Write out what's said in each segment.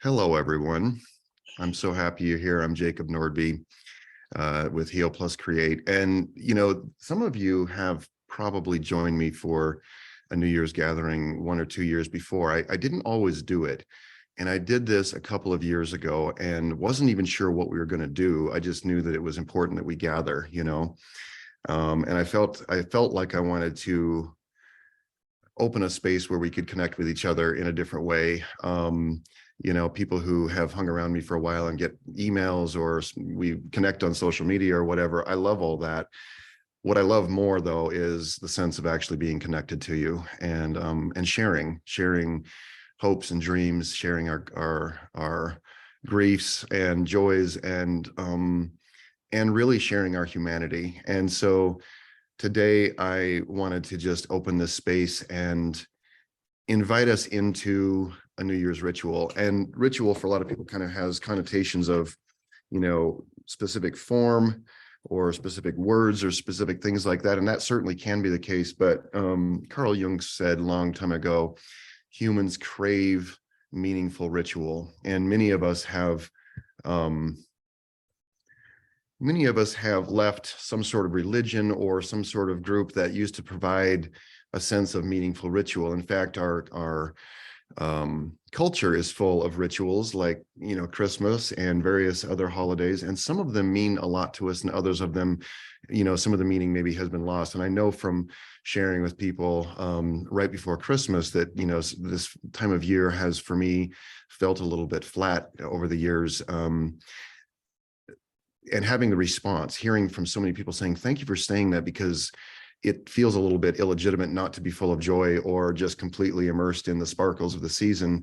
Hello, everyone. I'm so happy you're here. I'm Jacob Nordby with Heal Plus Create. And, some of you have probably joined me for a New Year's gathering 1 or 2 years before. I didn't always do it. And I did this a couple of years ago and wasn't even sure what we were going to do. I just knew that it was important that we gather. And I felt like I wanted to open a space where we could connect with each other in a different way. People who have hung around me for a while and get emails, or we connect on social media or whatever. I love all that. What I love more, though, is the sense of actually being connected to you and sharing hopes and dreams, sharing our griefs and joys, and really sharing our humanity. And so today I wanted to just open this space and invite us into a New Year's ritual. And ritual for a lot of people kind of has connotations of, specific form or specific words or specific things like that. And that certainly can be the case. But Carl Jung said a long time ago, humans crave meaningful ritual. And many of us have left some sort of religion or some sort of group that used to provide a sense of meaningful ritual. In fact, our culture is full of rituals like, Christmas and various other holidays. And some of them mean a lot to us, and others of them, some of the meaning maybe has been lost. And I know from sharing with people right before Christmas that, this time of year has, for me, felt a little bit flat over the years. And having the response, hearing from so many people saying, thank you for saying that, because it feels a little bit illegitimate not to be full of joy or just completely immersed in the sparkles of the season.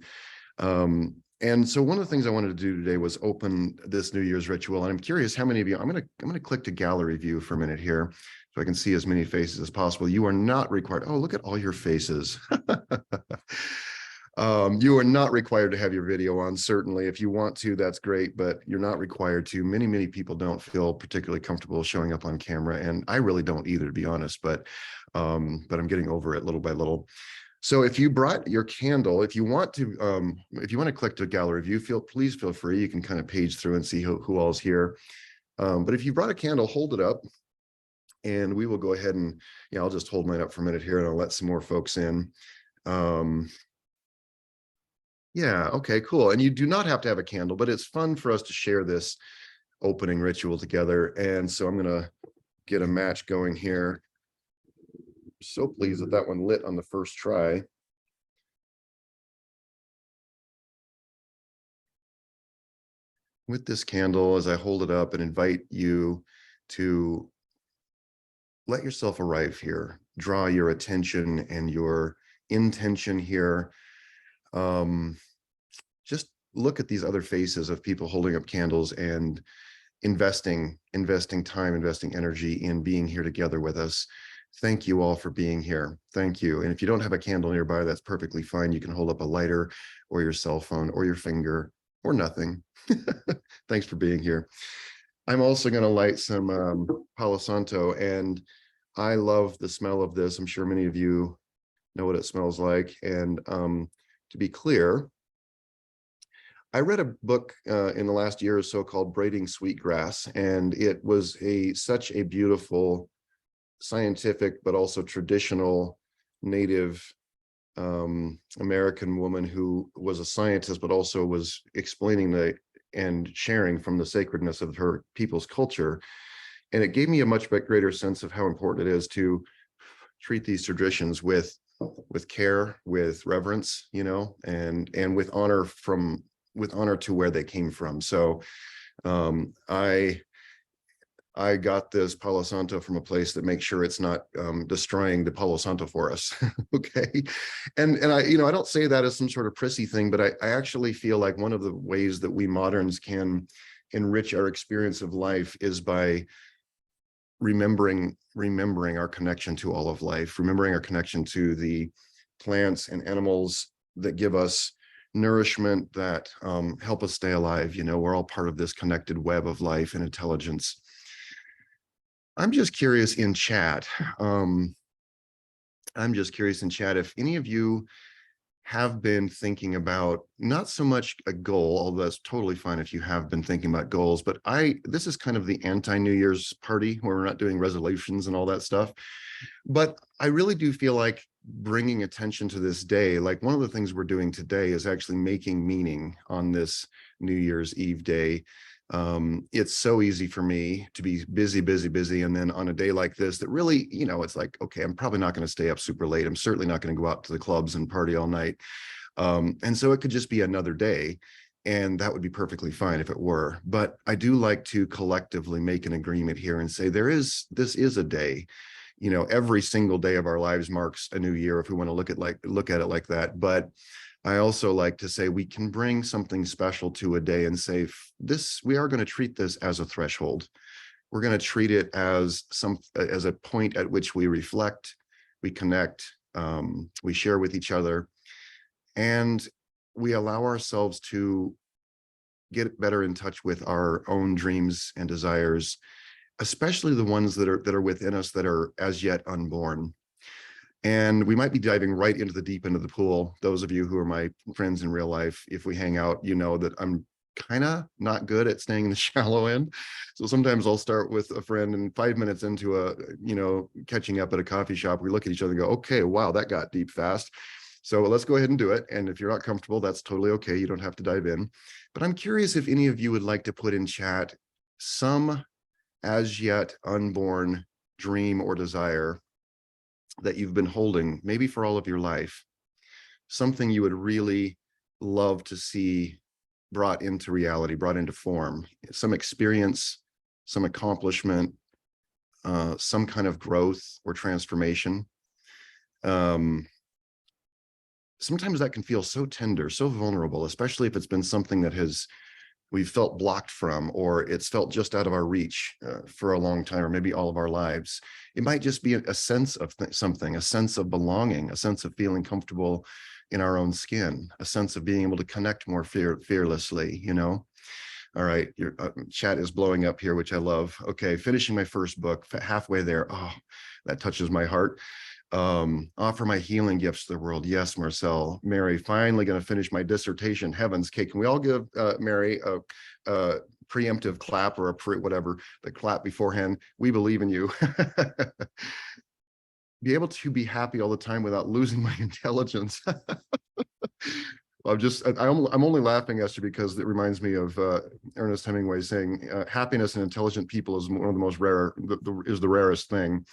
And so one of the things I wanted to do today was open this New Year's ritual. And I'm curious how many of you, I'm going to click to gallery view for a minute here so I can see as many faces as possible. You are not required. Oh, look at all your faces. You are not required to have your video on. Certainly, if you want to, that's great, but you're not required to. Many people don't feel particularly comfortable showing up on camera, and I really don't either, to be honest, but I'm getting over it little by little. So if you brought your candle, if you want to click to gallery view, please feel free. You can kind of page through and see who all's here. But if you brought a candle, hold it up, and we will go ahead and, I'll just hold mine up for a minute here, and I'll let some more folks in. Yeah, okay, cool. And you do not have to have a candle, but it's fun for us to share this opening ritual together. And so I'm going to get a match going here. So pleased that one lit on the first try. With this candle, as I hold it up and invite you to let yourself arrive here, draw your attention and your intention here. Just look at these other faces of people holding up candles and investing time, investing energy in being here together with us. Thank you all for being here. Thank you. And if you don't have a candle nearby, that's perfectly fine. You can hold up a lighter or your cell phone or your finger or nothing. Thanks for being here. I'm also going to light some Palo Santo, and I love the smell of this. I'm sure many of you know what it smells like. And to be clear, I read a book in the last year or so called Braiding Sweetgrass, and it was such a beautiful scientific but also traditional Native American woman who was a scientist but also was explaining and sharing from the sacredness of her people's culture. And it gave me a much greater sense of how important it is to treat these traditions with care, with reverence, and with honor to where they came from. So I got this Palo Santo from a place that makes sure it's not destroying the Palo Santo for us. Okay. And I don't say that as some sort of prissy thing, but I actually feel like one of the ways that we moderns can enrich our experience of life is by remembering our connection to all of life, remembering our connection to the plants and animals that give us nourishment, that help us stay alive. We're all part of this connected web of life and intelligence. I'm just curious in chat if any of you have been thinking about not so much a goal, although that's totally fine if you have been thinking about goals, but this is kind of the anti-New Year's party where we're not doing resolutions and all that stuff. But I really do feel like bringing attention to this day, like one of the things we're doing today is actually making meaning on this New Year's Eve day. It's so easy for me to be busy, busy, busy. And then on a day like this, that really, it's like, okay, I'm probably not going to stay up super late. I'm certainly not going to go out to the clubs and party all night. And so it could just be another day. And that would be perfectly fine if it were. But I do like to collectively make an agreement here and say this is a day. Every single day of our lives marks a new year if we want to look at it like that. But I also like to say we can bring something special to a day and say we are going to treat this as a threshold. We're going to treat it as a point at which we reflect, we connect, we share with each other, and we allow ourselves to get better in touch with our own dreams and desires, especially the ones that are within us that are as yet unborn. And we might be diving right into the deep end of the pool. Those of you who are my friends in real life, if we hang out, you know that I'm kind of not good at staying in the shallow end. So sometimes I'll start with a friend and 5 minutes into catching up at a coffee shop, we look at each other and go, okay, wow, that got deep fast. So let's go ahead and do it. And if you're not comfortable, that's totally okay. You don't have to dive in. But I'm curious if any of you would like to put in chat some as yet unborn dream or desire that you've been holding, maybe for all of your life, something you would really love to see brought into reality, brought into form, some experience, some accomplishment, some kind of growth or transformation. Sometimes that can feel so tender, so vulnerable, especially if it's been something that we've felt blocked from, or it's felt just out of our reach for a long time, or maybe all of our lives. It might just be a sense of something, a sense of belonging, a sense of feeling comfortable in our own skin, a sense of being able to connect more fearlessly, All right, your chat is blowing up here, which I love. Okay, finishing my first book, halfway there. Oh, that touches my heart. Offer my healing gifts to the world. Yes, Marcel. Mary, finally going to finish my dissertation. Heavens cake. Can we all give Mary a preemptive clap or whatever, the clap beforehand? We believe in you. Be able to be happy all the time without losing my intelligence. I'm only laughing, Esther, because it reminds me of Ernest Hemingway saying, happiness in intelligent people is one of the most rare, is the rarest thing.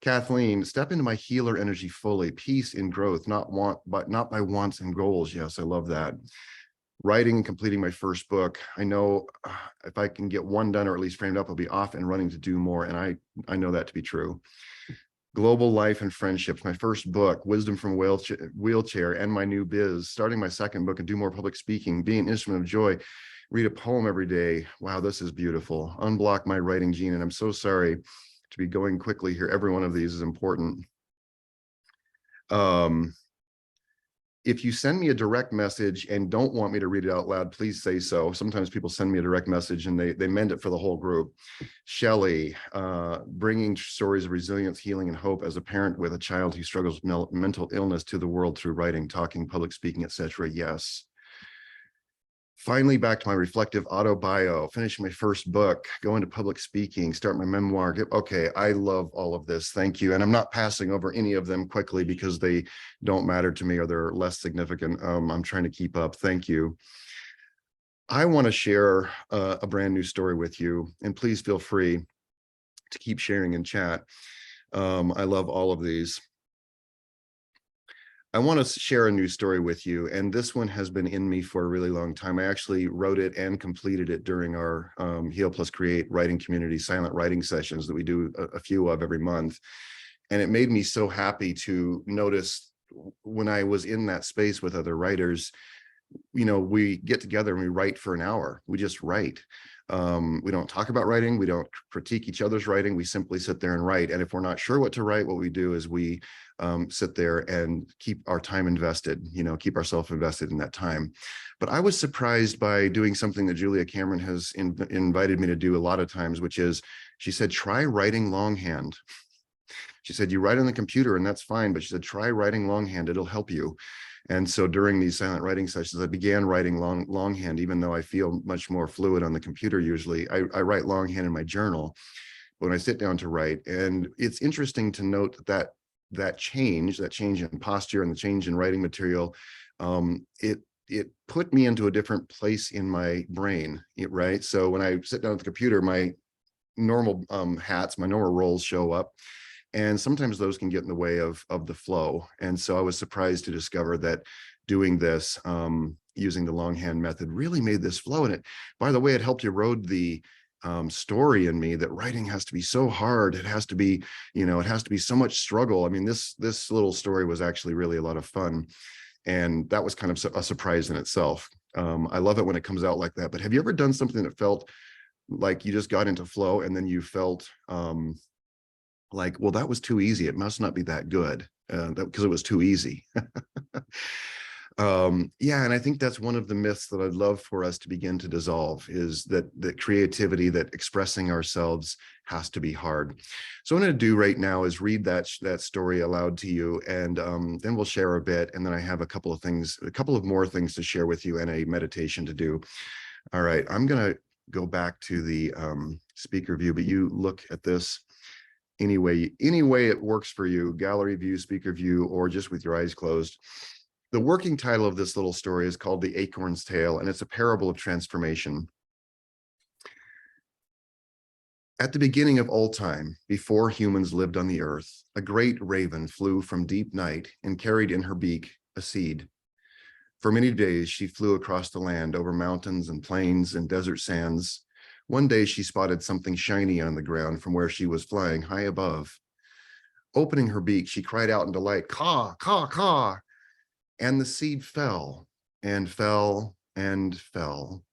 Kathleen, step into my healer energy fully, peace in growth, not by wants and goals. Yes, I love that. Writing and completing my first book. I know if I can get one done or at least framed up, I'll be off and running to do more. And I know that to be true. Global life and friendships, my first book, Wisdom from Wheelchair, and my new biz, starting my second book and do more public speaking, being an instrument of joy, read a poem every day. Wow, this is beautiful. Unblock my writing gene. And I'm so sorry to be going quickly here. Every one of these is important. If you send me a direct message and don't want me to read it out loud, please say so. Sometimes people send me a direct message and they meant it for the whole group. Shelley, bringing stories of resilience, healing, and hope as a parent with a child who struggles with mental illness to the world through writing, talking, public speaking, etc. Yes. Finally, back to my reflective auto bio, finishing my first book, go into public speaking, start my memoir. Okay, I love all of this. Thank you. And I'm not passing over any of them quickly because they don't matter to me or they're less significant. I'm trying to keep up. Thank you. I want to share a brand new story with you, and please feel free to keep sharing in chat. I love all of these. I want to share a new story with you, and this one has been in me for a really long time. I actually wrote it and completed it during our Heal Plus Create writing community silent writing sessions that we do a few of every month. And it made me so happy to notice when I was in that space with other writers, we get together and we write for an hour. We just write. We don't talk about writing. We don't critique each other's writing. We simply sit there and write. And if we're not sure what to write, what we do is we sit there and keep our time invested, keep ourselves invested in that time. But I was surprised by doing something that Julia Cameron has invited me to do a lot of times, which is, she said, try writing longhand. She said, you write on the computer and that's fine, but she said, try writing longhand, it'll help you. And so during these silent writing sessions, I began writing longhand, even though I feel much more fluid on the computer usually. I write longhand in my journal when I sit down to write. And it's interesting to note that change in posture and the change in writing material, it put me into a different place in my brain, right? So when I sit down at the computer, my normal my normal roles show up. And sometimes those can get in the way of the flow. And so I was surprised to discover that doing this, using the longhand method, really made this flow. And it, by the way, it helped erode the story in me that writing has to be so hard. It has to be, it has to be so much struggle. I mean, this little story was actually really a lot of fun. And that was kind of a surprise in itself. I love it when it comes out like that. But have you ever done something that felt like you just got into flow and then you felt like, well, that was too easy. It must not be that good because it was too easy. Yeah, and I think that's one of the myths that I'd love for us to begin to dissolve, is that creativity, that expressing ourselves has to be hard. So what I'm going to do right now is read that story aloud to you, and then we'll share a bit, and then I have a couple of more things to share with you and a meditation to do. All right, I'm going to go back to the speaker view, but you look at this any way it works for you, gallery view, speaker view, or just with your eyes closed. The working title of this little story is called The Acorn's Tale, and it's a parable of transformation. At the beginning of all time, before humans lived on the earth, a great raven flew from deep night and carried in her beak a seed. For many days, she flew across the land over mountains and plains and desert sands. One day, she spotted something shiny on the ground from where she was flying high above. Opening her beak, she cried out in delight, "Caw, caw, caw!" And the seed fell and fell and fell,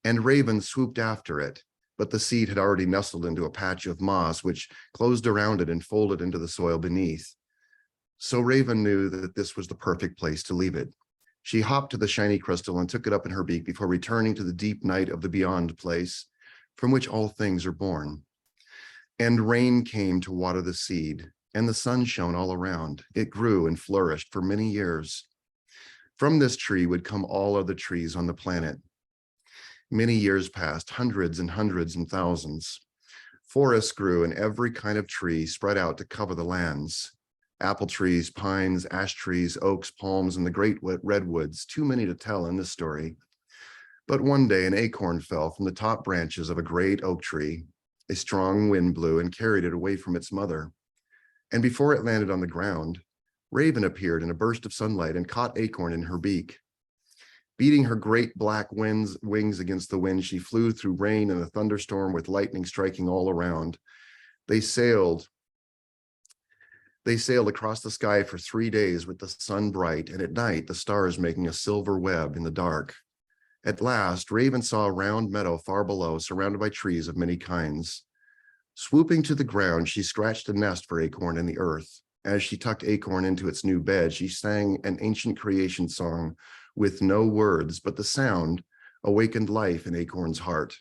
and Raven swooped after it, but the seed had already nestled into a patch of moss, which closed around it and folded into the soil beneath. So Raven knew that this was the perfect place to leave it. She hopped to the shiny crystal and took it up in her beak before returning to the deep night of the beyond place, from which all things are born. And rain came to water the seed, and the sun shone all around. It grew and flourished for many years. From this tree would come all other trees on the planet. Many years passed, hundreds and hundreds and thousands. Forests grew, and every kind of tree spread out to cover the lands. Apple trees, pines, ash trees, oaks, palms, and the great redwoods, too many to tell in this story. But one day an acorn fell from the top branches of a great oak tree. A strong wind blew and carried it away from its mother. And before it landed on the ground, Raven appeared in a burst of sunlight and caught Acorn in her beak. Beating her great black wings against the wind, she flew through rain and a thunderstorm with lightning striking all around. They sailed across the sky for 3 days with the sun bright, and at night the stars making a silver web in the dark. At last, Raven saw a round meadow far below, surrounded by trees of many kinds. Swooping to the ground, she scratched a nest for Acorn in the earth. As she tucked Acorn into its new bed, she sang an ancient creation song with no words, but the sound awakened life in Acorn's heart.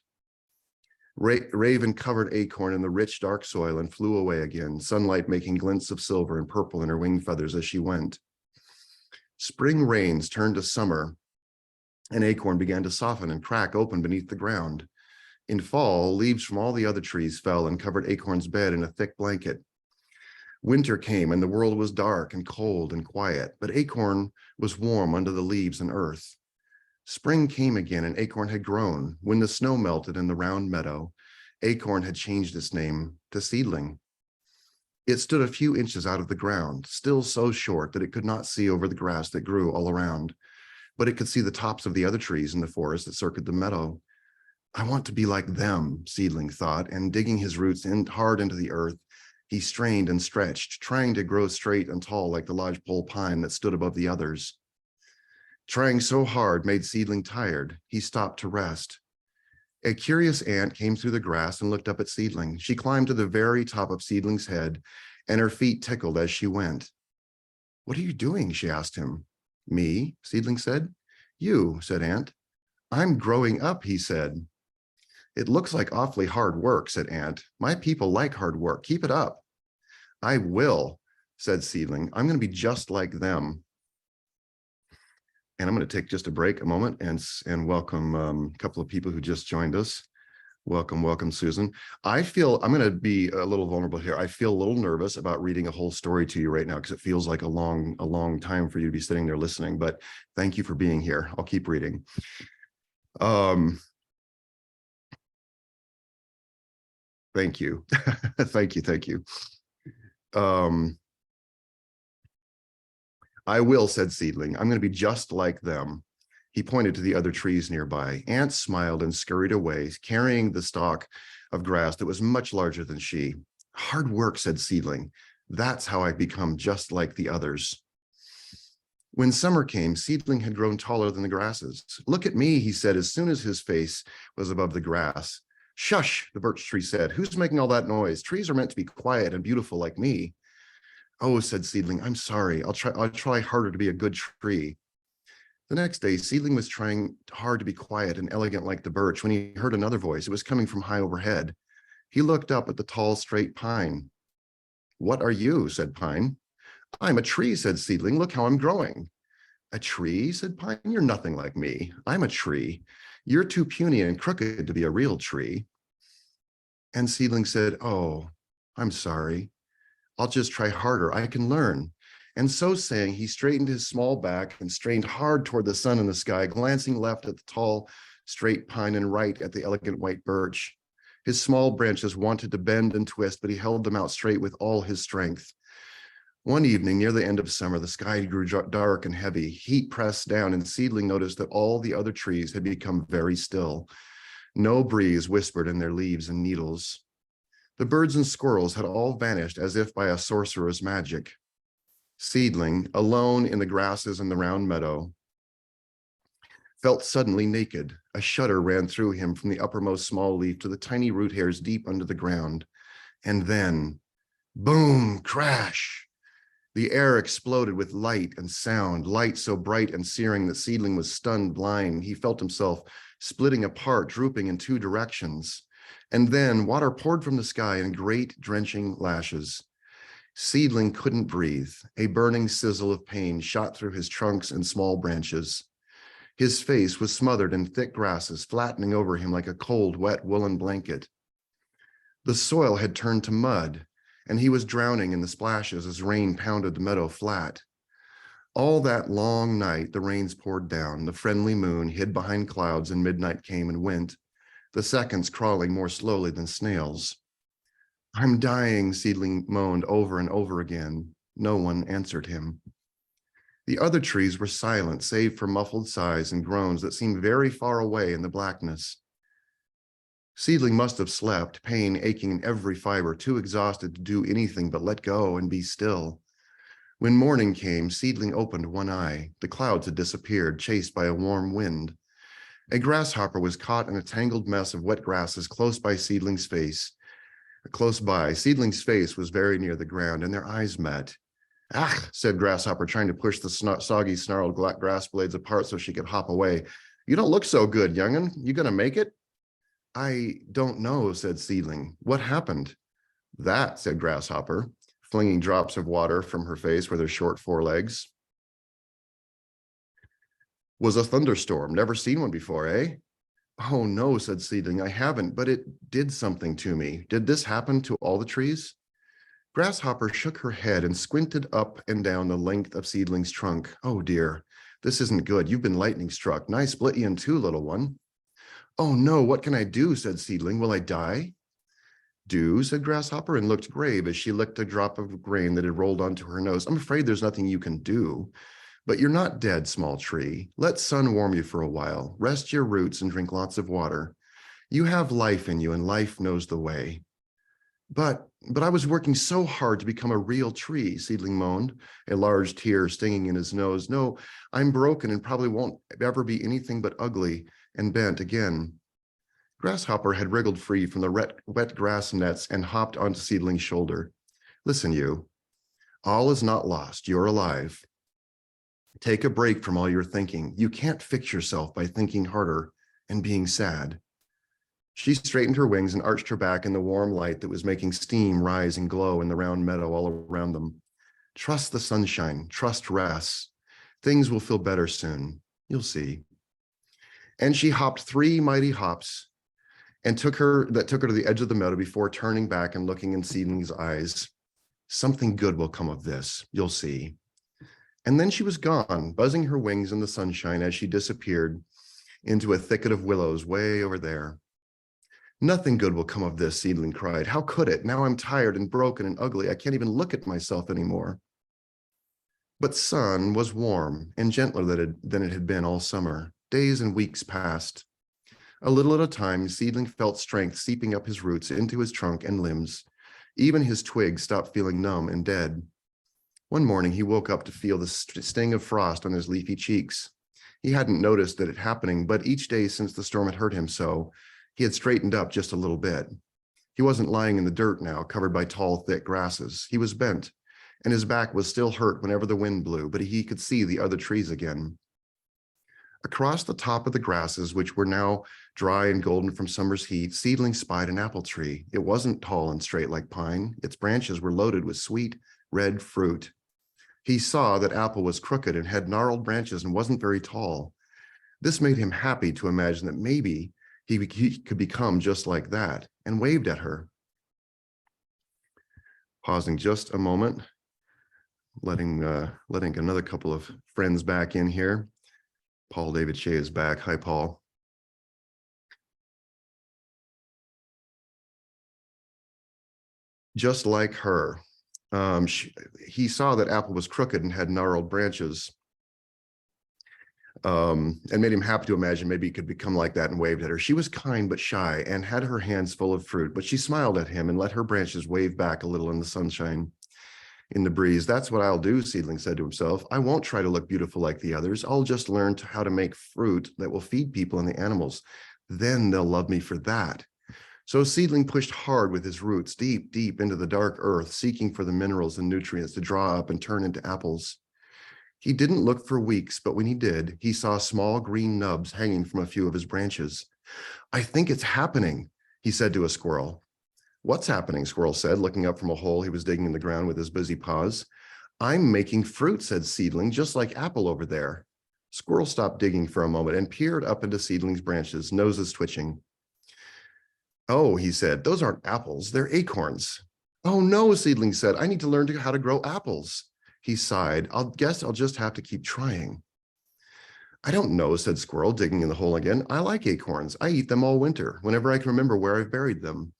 Raven covered Acorn in the rich, dark soil and flew away again, sunlight making glints of silver and purple in her wing feathers as she went. Spring rains turned to summer, and Acorn began to soften and crack open beneath the ground. In fall, leaves from all the other trees fell and covered Acorn's bed in a thick blanket. Winter came, and the world was dark and cold and quiet, but Acorn was warm under the leaves and earth. Spring came again, and Acorn had grown. When the snow melted in the round meadow, Acorn had changed its name to Seedling. It stood a few inches out of the ground, still so short that it could not see over the grass that grew all around, but it could see the tops of the other trees in the forest that circled the meadow. I want to be like them, Seedling thought, and digging his roots hard into the earth, he strained and stretched, trying to grow straight and tall like the lodgepole pine that stood above the others. Trying so hard made Seedling tired. He stopped to rest. A curious ant came through the grass and looked up at Seedling. She climbed to the very top of Seedling's head, and her feet tickled as she went. "What are you doing?" she asked him. "Me," Seedling said. "You," said Ant. "I'm growing up," he said. "It looks like awfully hard work," said Ant. "My people like hard work. Keep it up." "I will," said Seedling. "I'm going to be just like them." And I'm going to take just a break, a moment, and welcome a couple of people who just joined us. Welcome, Susan. I'm going to be a little vulnerable here. I feel a little nervous about reading a whole story to you right now because it feels like a long time for you to be sitting there listening, but thank you for being here. I'll keep reading. Thank you. Thank you. I will, said Seedling. I'm going to be just like them. He pointed to the other trees nearby. Ant smiled and scurried away, carrying the stalk of grass that was much larger than she. Hard work, said Seedling. That's how I become just like the others. When summer came, Seedling had grown taller than the grasses. Look at me, he said, as soon as his face was above the grass. Shush, the birch tree said. Who's making all that noise? Trees are meant to be quiet and beautiful like me. Oh, said Seedling, I'm sorry. I'll try harder to be a good tree. The next day, Seedling was trying hard to be quiet and elegant like the birch when he heard another voice. It was coming from high overhead. He looked up at the tall, straight pine. What are you? Said Pine. I'm a tree, said Seedling. Look how I'm growing. A tree, said Pine. You're nothing like me. I'm a tree. You're too puny and crooked to be a real tree. And Seedling said, oh, I'm sorry. I'll just try harder. I can learn. And so saying, he straightened his small back and strained hard toward the sun in the sky, glancing left at the tall, straight pine and right at the elegant white birch. His small branches wanted to bend and twist, but he held them out straight with all his strength. One evening near the end of summer, the sky grew dark and heavy. Heat pressed down, and Seedling noticed that all the other trees had become very still. No breeze whispered in their leaves and needles. The birds and squirrels had all vanished as if by a sorcerer's magic. Seedling, alone in the grasses in the round meadow, felt suddenly naked. A shudder ran through him from the uppermost small leaf to the tiny root hairs deep under the ground. And then, boom, crash! The air exploded with light and sound, light so bright and searing that Seedling was stunned blind. He felt himself splitting apart, drooping in two directions. And then water poured from the sky in great drenching lashes. Seedling couldn't breathe. A burning sizzle of pain shot through his trunks and small branches. His face was smothered in thick grasses, flattening over him like a cold, wet woolen blanket. The soil had turned to mud, and he was drowning in the splashes as rain pounded the meadow flat. All that long night, the rains poured down. The friendly moon hid behind clouds, and midnight came and went, the seconds crawling more slowly than snails. I'm dying, Seedling moaned over and over again. No one answered him. The other trees were silent, save for muffled sighs and groans that seemed very far away in the blackness. Seedling must have slept, pain aching in every fiber, too exhausted to do anything but let go and be still. When morning came, Seedling opened one eye. The clouds had disappeared, chased by a warm wind. A grasshopper was caught in a tangled mess of wet grasses close by Seedling's face. Close by, Seedling's face was very near the ground, and their eyes met. Ah, said Grasshopper, trying to push the soggy, snarled grass blades apart so she could hop away. You don't look so good, young'un. You gonna make it? I don't know, said Seedling. What happened? That, said Grasshopper, flinging drops of water from her face with her short forelegs, was a thunderstorm. Never seen one before, eh? Oh, no, said Seedling, I haven't, but it did something to me. Did this happen to all the trees? Grasshopper shook her head and squinted up and down the length of Seedling's trunk. Oh, dear, this isn't good. You've been lightning struck. Nice split you in two, little one. Oh, no, what can I do, said Seedling. Will I die? Do, said Grasshopper, and looked grave as she licked a drop of grain that had rolled onto her nose. I'm afraid there's nothing you can do. But you're not dead, small tree. Let sun warm you for a while. Rest your roots and drink lots of water. You have life in you, and life knows the way. But I was working so hard to become a real tree, Seedling moaned, a large tear stinging in his nose. No, I'm broken and probably won't ever be anything but ugly and bent again. Grasshopper had wriggled free from the wet grass nets and hopped onto Seedling's shoulder. Listen, you. All is not lost. You're alive. Take a break from all your thinking. You can't fix yourself by thinking harder and being sad. She straightened her wings and arched her back in the warm light that was making steam rise and glow in the round meadow all around them. Trust the sunshine. Trust rest. Things will feel better soon. You'll see. And she hopped 3 mighty hops and took her to the edge of the meadow before turning back and looking in Seedling's eyes. Something good will come of this, you'll see. And then she was gone, buzzing her wings in the sunshine as she disappeared into a thicket of willows way over there. Nothing good will come of this, Seedling cried. How could it? Now I'm tired and broken and ugly. I can't even look at myself anymore. But sun was warm and gentler than it had been all summer. Days and weeks passed. A little at a time, Seedling felt strength seeping up his roots into his trunk and limbs. Even his twigs stopped feeling numb and dead. One morning, he woke up to feel the sting of frost on his leafy cheeks. He hadn't noticed that it happening, but each day since the storm had hurt him so, he had straightened up just a little bit. He wasn't lying in the dirt now, covered by tall, thick grasses. He was bent, and his back was still hurt whenever the wind blew, but he could see the other trees again. Across the top of the grasses, which were now dry and golden from summer's heat, Seedling spied an apple tree. It wasn't tall and straight like pine. Its branches were loaded with sweet, red fruit. He saw that apple was crooked and had gnarled branches and wasn't very tall. This made him happy to imagine that maybe he could become just like that, and waved at her. Pausing just a moment, letting another couple of friends back in here. Paul David Shea is back. Hi, Paul. Just like her. He saw that apple was crooked and had gnarled branches, and made him happy to imagine maybe he could become like that, and waved at her. She was kind but shy and had her hands full of fruit, but she smiled at him and let her branches wave back a little in the sunshine, in the breeze. That's what I'll do, Seedling said to himself. I won't try to look beautiful like the others. I'll just learn how to make fruit that will feed people and the animals. Then they'll love me for that. So Seedling pushed hard with his roots deep, deep into the dark earth, seeking for the minerals and nutrients to draw up and turn into apples. He didn't look for weeks, but when he did, he saw small green nubs hanging from a few of his branches. I think it's happening, he said to a squirrel. What's happening? Squirrel said, looking up from a hole he was digging in the ground with his busy paws. I'm making fruit, said Seedling, just like apple over there. Squirrel stopped digging for a moment and peered up into Seedling's branches, noses twitching. Oh, he said, those aren't apples, they're acorns. Oh no, Seedling said, I need to learn how to grow apples. He sighed, guess I'll just have to keep trying. I don't know, said Squirrel, digging in the hole again. I like acorns. I eat them all winter, whenever I can remember where I've buried them.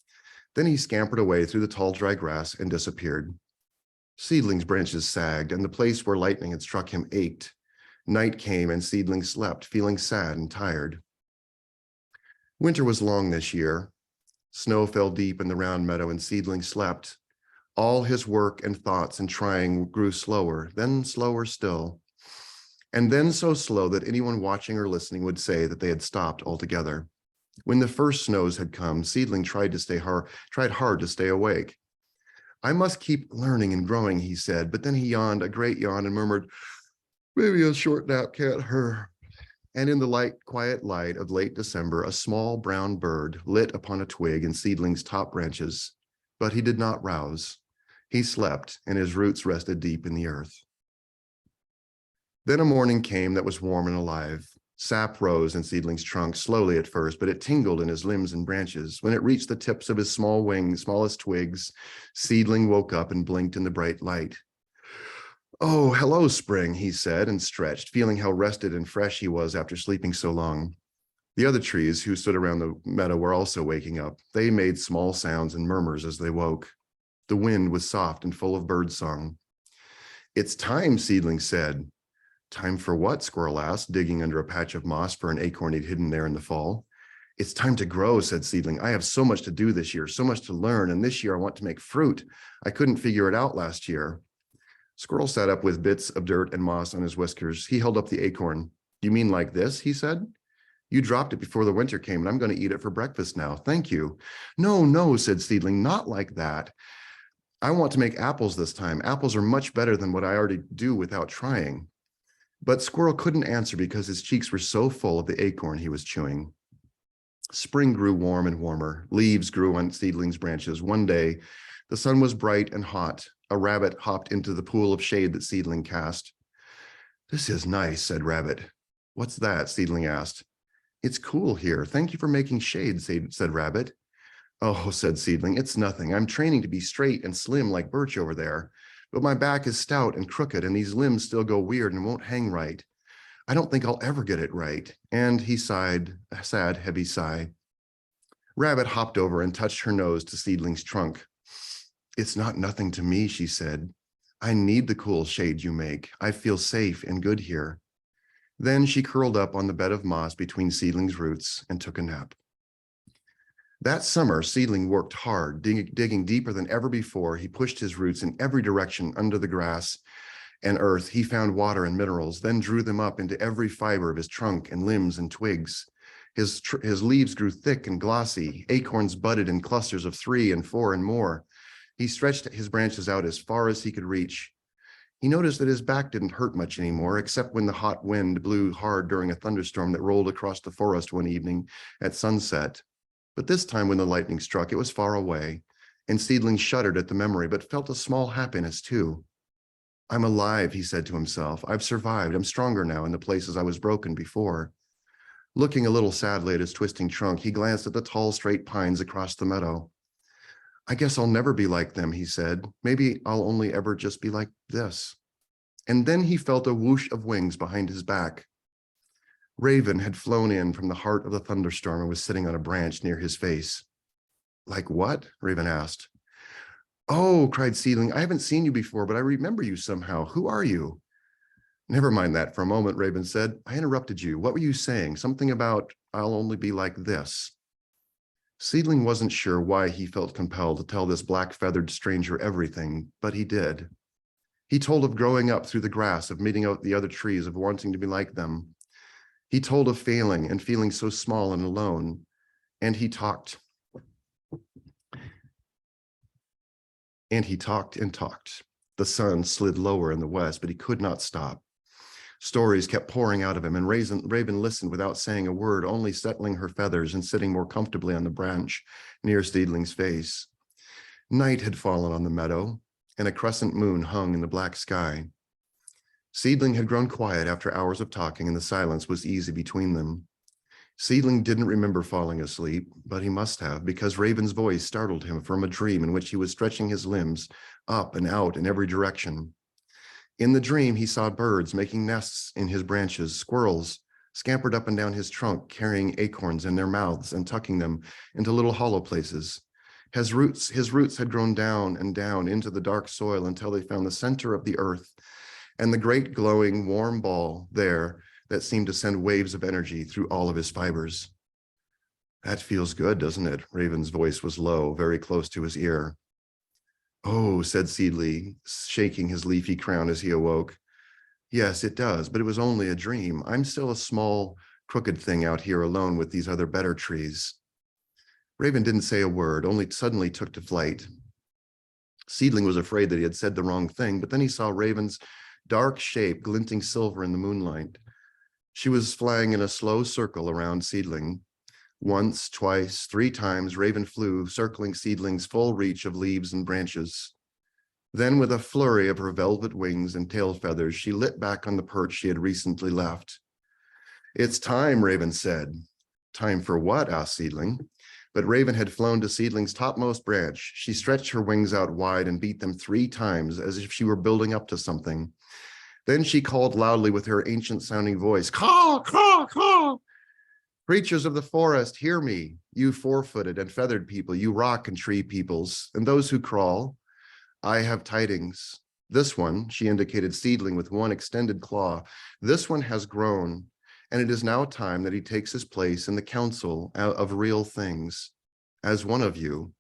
Then he scampered away through the tall, dry grass and disappeared. Seedling's branches sagged, and the place where lightning had struck him ached. Night came, and Seedling slept, feeling sad and tired. Winter was long this year. Snow fell deep in the round meadow, and Seedling slept. All his work and thoughts and trying grew slower, then slower still, and then so slow that anyone watching or listening would say that they had stopped altogether. When the first snows had come, Seedling tried hard to stay awake. I must keep learning and growing, he said, but then he yawned, a great yawn, and murmured, maybe a short nap can't hurt. And in the quiet light of late December, a small brown bird lit upon a twig in Seedling's top branches, but he did not rouse. He slept, and his roots rested deep in the earth. Then a morning came that was warm and alive. Sap rose in Seedling's trunk, slowly at first, but it tingled in his limbs and branches. When it reached the tips of his smallest twigs, Seedling woke up and blinked in the bright light. Oh, hello, spring, he said, and stretched, feeling how rested and fresh he was after sleeping so long. The other trees who stood around the meadow were also waking up. They made small sounds and murmurs as they woke. The wind was soft and full of birdsong. It's time, Seedling said. Time for what? Squirrel asked, digging under a patch of moss for an acorn he'd hidden there in the fall. It's time to grow, said Seedling. I have so much to do this year, so much to learn, and this year I want to make fruit. I couldn't figure it out last year. Squirrel sat up with bits of dirt and moss on his whiskers. He held up the acorn. You mean like this? He said. You dropped it before the winter came, and I'm going to eat it for breakfast now. Thank you. No, said Seedling, not like that. I want to make apples this time. Apples are much better than what I already do without trying. But Squirrel couldn't answer because his cheeks were so full of the acorn he was chewing. Spring grew warm and warmer. Leaves grew on Seedling's branches. One day, the sun was bright and hot. A rabbit hopped into the pool of shade that Seedling cast. This is nice, said Rabbit. What's that? Seedling asked. It's cool here. Thank you for making shade, said Rabbit. Oh, said Seedling, it's nothing. I'm training to be straight and slim like Birch over there, but my back is stout and crooked and these limbs still go weird and won't hang right. I don't think I'll ever get it right. And he sighed, a sad, heavy sigh. Rabbit hopped over and touched her nose to Seedling's trunk. It's not nothing to me, she said. I need the cool shade you make. I feel safe and good here. Then she curled up on the bed of moss between Seedling's roots and took a nap. That summer, Seedling worked hard, digging deeper than ever before. He pushed his roots in every direction under the grass and earth. He found water and minerals, then drew them up into every fiber of his trunk and limbs and twigs. His leaves grew thick and glossy. Acorns budded in clusters of 3 and 4 and more. He stretched his branches out as far as he could reach. He noticed that his back didn't hurt much anymore, except when the hot wind blew hard during a thunderstorm that rolled across the forest one evening at sunset. But this time when the lightning struck, it was far away, and Seedling shuddered at the memory, but felt a small happiness too. I'm alive, he said to himself. I've survived. I'm stronger now in the places I was broken before. Looking a little sadly at his twisting trunk, he glanced at the tall, straight pines across the meadow. I guess I'll never be like them, he said. Maybe I'll only ever just be like this. And then he felt a whoosh of wings behind his back. Raven had flown in from the heart of the thunderstorm and was sitting on a branch near his face. Like what? Raven asked. Oh, cried Seedling, I haven't seen you before, but I remember you somehow. Who are you? Never mind that for a moment, Raven said. I interrupted you. What were you saying? Something about I'll only be like this. Seedling wasn't sure why he felt compelled to tell this black-feathered stranger everything, but he did. He told of growing up through the grass, of meeting out the other trees, of wanting to be like them. He told of failing and feeling so small and alone, and he talked. And he talked and talked. The sun slid lower in the west, but he could not stop. Stories kept pouring out of him, and Raven listened without saying a word, only settling her feathers and sitting more comfortably on the branch near Seedling's face. Night had fallen on the meadow, and a crescent moon hung in the black sky. Seedling had grown quiet after hours of talking, and the silence was easy between them. Seedling didn't remember falling asleep, but he must have, because Raven's voice startled him from a dream in which he was stretching his limbs up and out in every direction. In the dream, he saw birds making nests in his branches. Squirrels scampered up and down his trunk, carrying acorns in their mouths and tucking them into little hollow places. His roots had grown down and down into the dark soil until they found the center of the earth and the great glowing warm ball there that seemed to send waves of energy through all of his fibers. That feels good, doesn't it? Raven's voice was low, very close to his ear. Oh, said Seedling, shaking his leafy crown as he awoke. Yes, it does, but it was only a dream. I'm still a small, crooked thing out here alone with these other better trees. Raven didn't say a word, only suddenly took to flight. Seedling was afraid that he had said the wrong thing, but then he saw Raven's dark shape glinting silver in the moonlight. She was flying in a slow circle around Seedling. Once, twice, 3 times, Raven flew, circling Seedling's full reach of leaves and branches. Then, with a flurry of her velvet wings and tail feathers, she lit back on the perch she had recently left. It's time, Raven said. Time for what? Asked Seedling. But Raven had flown to Seedling's topmost branch. She stretched her wings out wide and beat them 3 times as if she were building up to something. Then she called loudly with her ancient-sounding voice, caw, caw, caw. Creatures of the forest, hear me, you 4-footed and feathered people, you rock and tree peoples, and those who crawl. I have tidings. This one, she indicated Seedling with one extended claw, this one has grown, and it is now time that he takes his place in the council of real things, as one of you.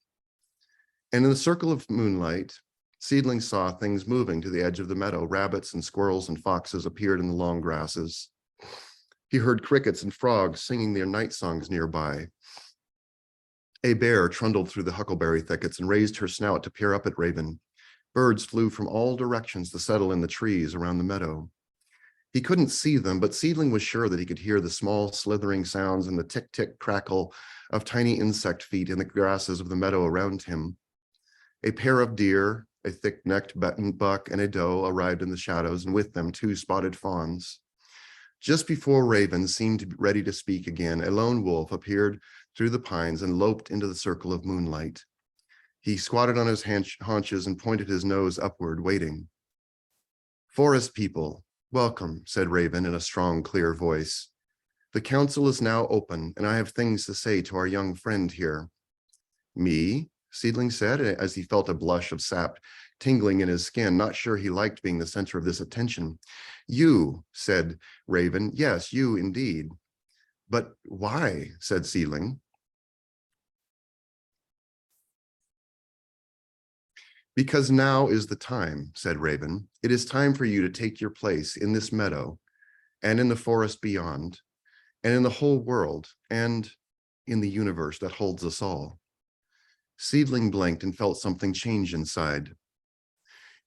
And in the circle of moonlight, Seedling saw things moving to the edge of the meadow. Rabbits and squirrels and foxes appeared in the long grasses. He heard crickets and frogs singing their night songs nearby. A bear trundled through the huckleberry thickets and raised her snout to peer up at Raven. Birds flew from all directions to settle in the trees around the meadow. He couldn't see them, but Seedling was sure that he could hear the small slithering sounds and the tick-tick crackle of tiny insect feet in the grasses of the meadow around him. A pair of deer, a thick-necked buck, and a doe arrived in the shadows, and with them 2 spotted fawns. Just before Raven seemed ready to speak again, a lone wolf appeared through the pines and loped into the circle of moonlight. He squatted on his haunches and pointed his nose upward, waiting. "Forest people, welcome," said Raven in a strong, clear voice. "The council is now open, and I have things to say to our young friend here." "Me?" Seedling said, as he felt a blush of sap tingling in his skin, not sure he liked being the center of this attention. "You," said Raven. "Yes, you indeed." "But why?" said Seedling. "Because now is the time," said Raven. "It is time for you to take your place in this meadow, and in the forest beyond, and in the whole world, and in the universe that holds us all." Seedling blinked and felt something change inside.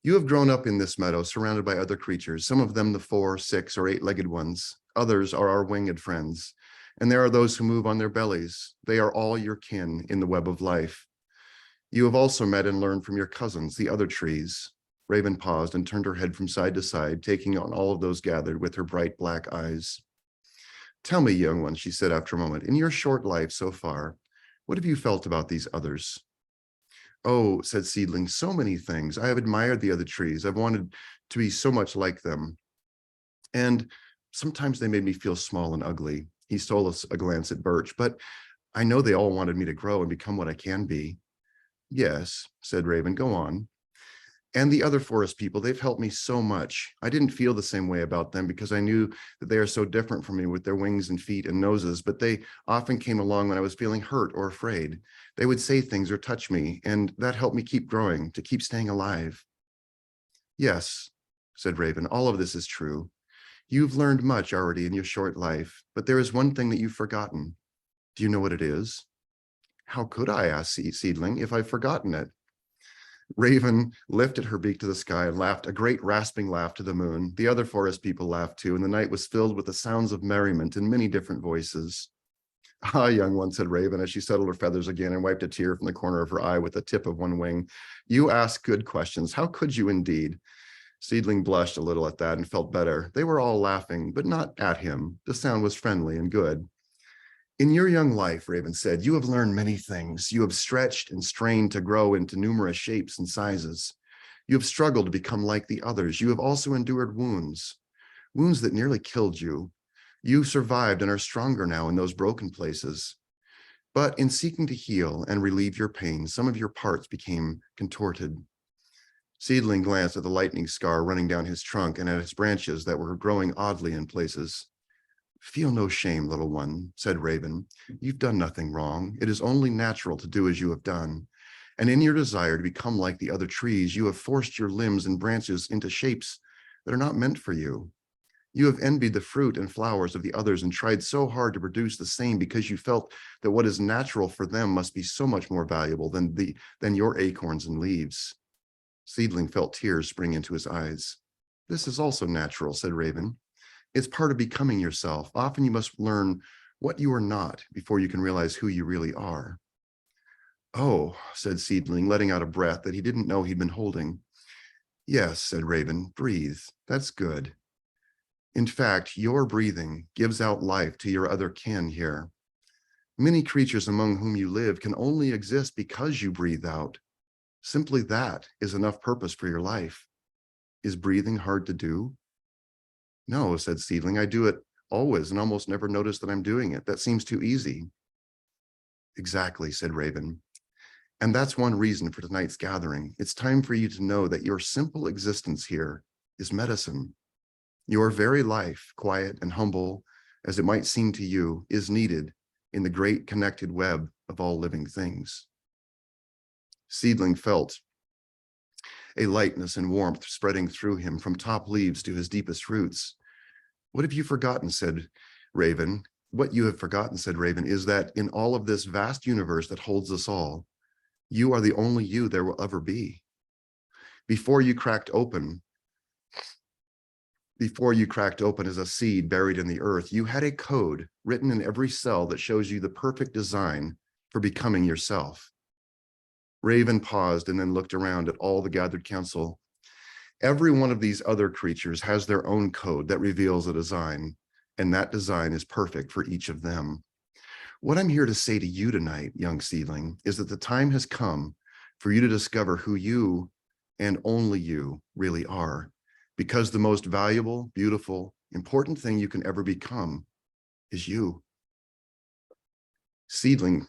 "You have grown up in this meadow, surrounded by other creatures, some of them the 4, 6, or 8-legged ones. Others are our winged friends, and there are those who move on their bellies. They are all your kin in the web of life. You have also met and learned from your cousins, the other trees." Raven paused and turned her head from side to side, taking on all of those gathered with her bright black eyes. "Tell me, young one," she said after a moment, "in your short life so far, what have you felt about these others?" "Oh," said Seedling, "so many things. I have admired the other trees. I've wanted to be so much like them. And sometimes they made me feel small and ugly." He stole a glance at Birch, "but I know they all wanted me to grow and become what I can be." "Yes," said Raven, "go on." "And the other forest people, they've helped me so much. I didn't feel the same way about them because I knew that they are so different from me with their wings and feet and noses, but they often came along when I was feeling hurt or afraid. They would say things or touch me, and that helped me keep growing, to keep staying alive." "Yes," said Raven, "all of this is true. You've learned much already in your short life, but there is one thing that you've forgotten. Do you know what it is?" "How could I," asked Seedling, "if I've forgotten it?" Raven lifted her beak to the sky and laughed a great rasping laugh to the moon. The other forest people laughed too, and the night was filled with the sounds of merriment in many different voices. "Ah, young one," said Raven, as she settled her feathers again and wiped a tear from the corner of her eye with the tip of one wing. "You ask good questions. How could you indeed?" Seedling blushed a little at that and felt better. They were all laughing, but not at him. The sound was friendly and good. "In your young life," Raven said, "you have learned many things. You have stretched and strained to grow into numerous shapes and sizes. You have struggled to become like the others. You have also endured wounds, wounds that nearly killed you. You survived and are stronger now in those broken places. But in seeking to heal and relieve your pain, some of your parts became contorted." Seedling glanced at the lightning scar running down his trunk and at its branches that were growing oddly in places. "Feel no shame, little one," said Raven. "You've done nothing wrong. It is only natural to do as you have done. And in your desire to become like the other trees, you have forced your limbs and branches into shapes that are not meant for you. You have envied the fruit and flowers of the others and tried so hard to produce the same because you felt that what is natural for them must be so much more valuable than your acorns and leaves." Seedling felt tears spring into his eyes. "This is also natural," said Raven. "It's part of becoming yourself. Often you must learn what you are not before you can realize who you really are." "Oh," said Seedling, letting out a breath that he didn't know he'd been holding. "Yes," said Raven, "breathe. That's good. In fact, your breathing gives out life to your other kin here. Many creatures among whom you live can only exist because you breathe out. Simply that is enough purpose for your life. Is breathing hard to do?" "No," said Seedling, "I do it always and almost never notice that I'm doing it. That seems too easy." "Exactly," said Raven. "And that's one reason for tonight's gathering. It's time for you to know that your simple existence here is medicine. Your very life, quiet and humble as it might seem to you, is needed in the great connected web of all living things." Seedling felt a lightness and warmth spreading through him from top leaves to his deepest roots. "What have you forgotten?" said Raven. "What you have forgotten," said Raven, "is that in all of this vast universe that holds us all, you are the only you there will ever be. Before you cracked open, as a seed buried in the earth, you had a code written in every cell that shows you the perfect design for becoming yourself." Raven paused and then looked around at all the gathered council. "Every one of these other creatures has their own code that reveals a design. and that design is perfect for each of them. What I'm here to say to you tonight, young seedling, is that the time has come for you to discover who you and only you really are, because the most valuable, beautiful, important thing you can ever become is you. Seedling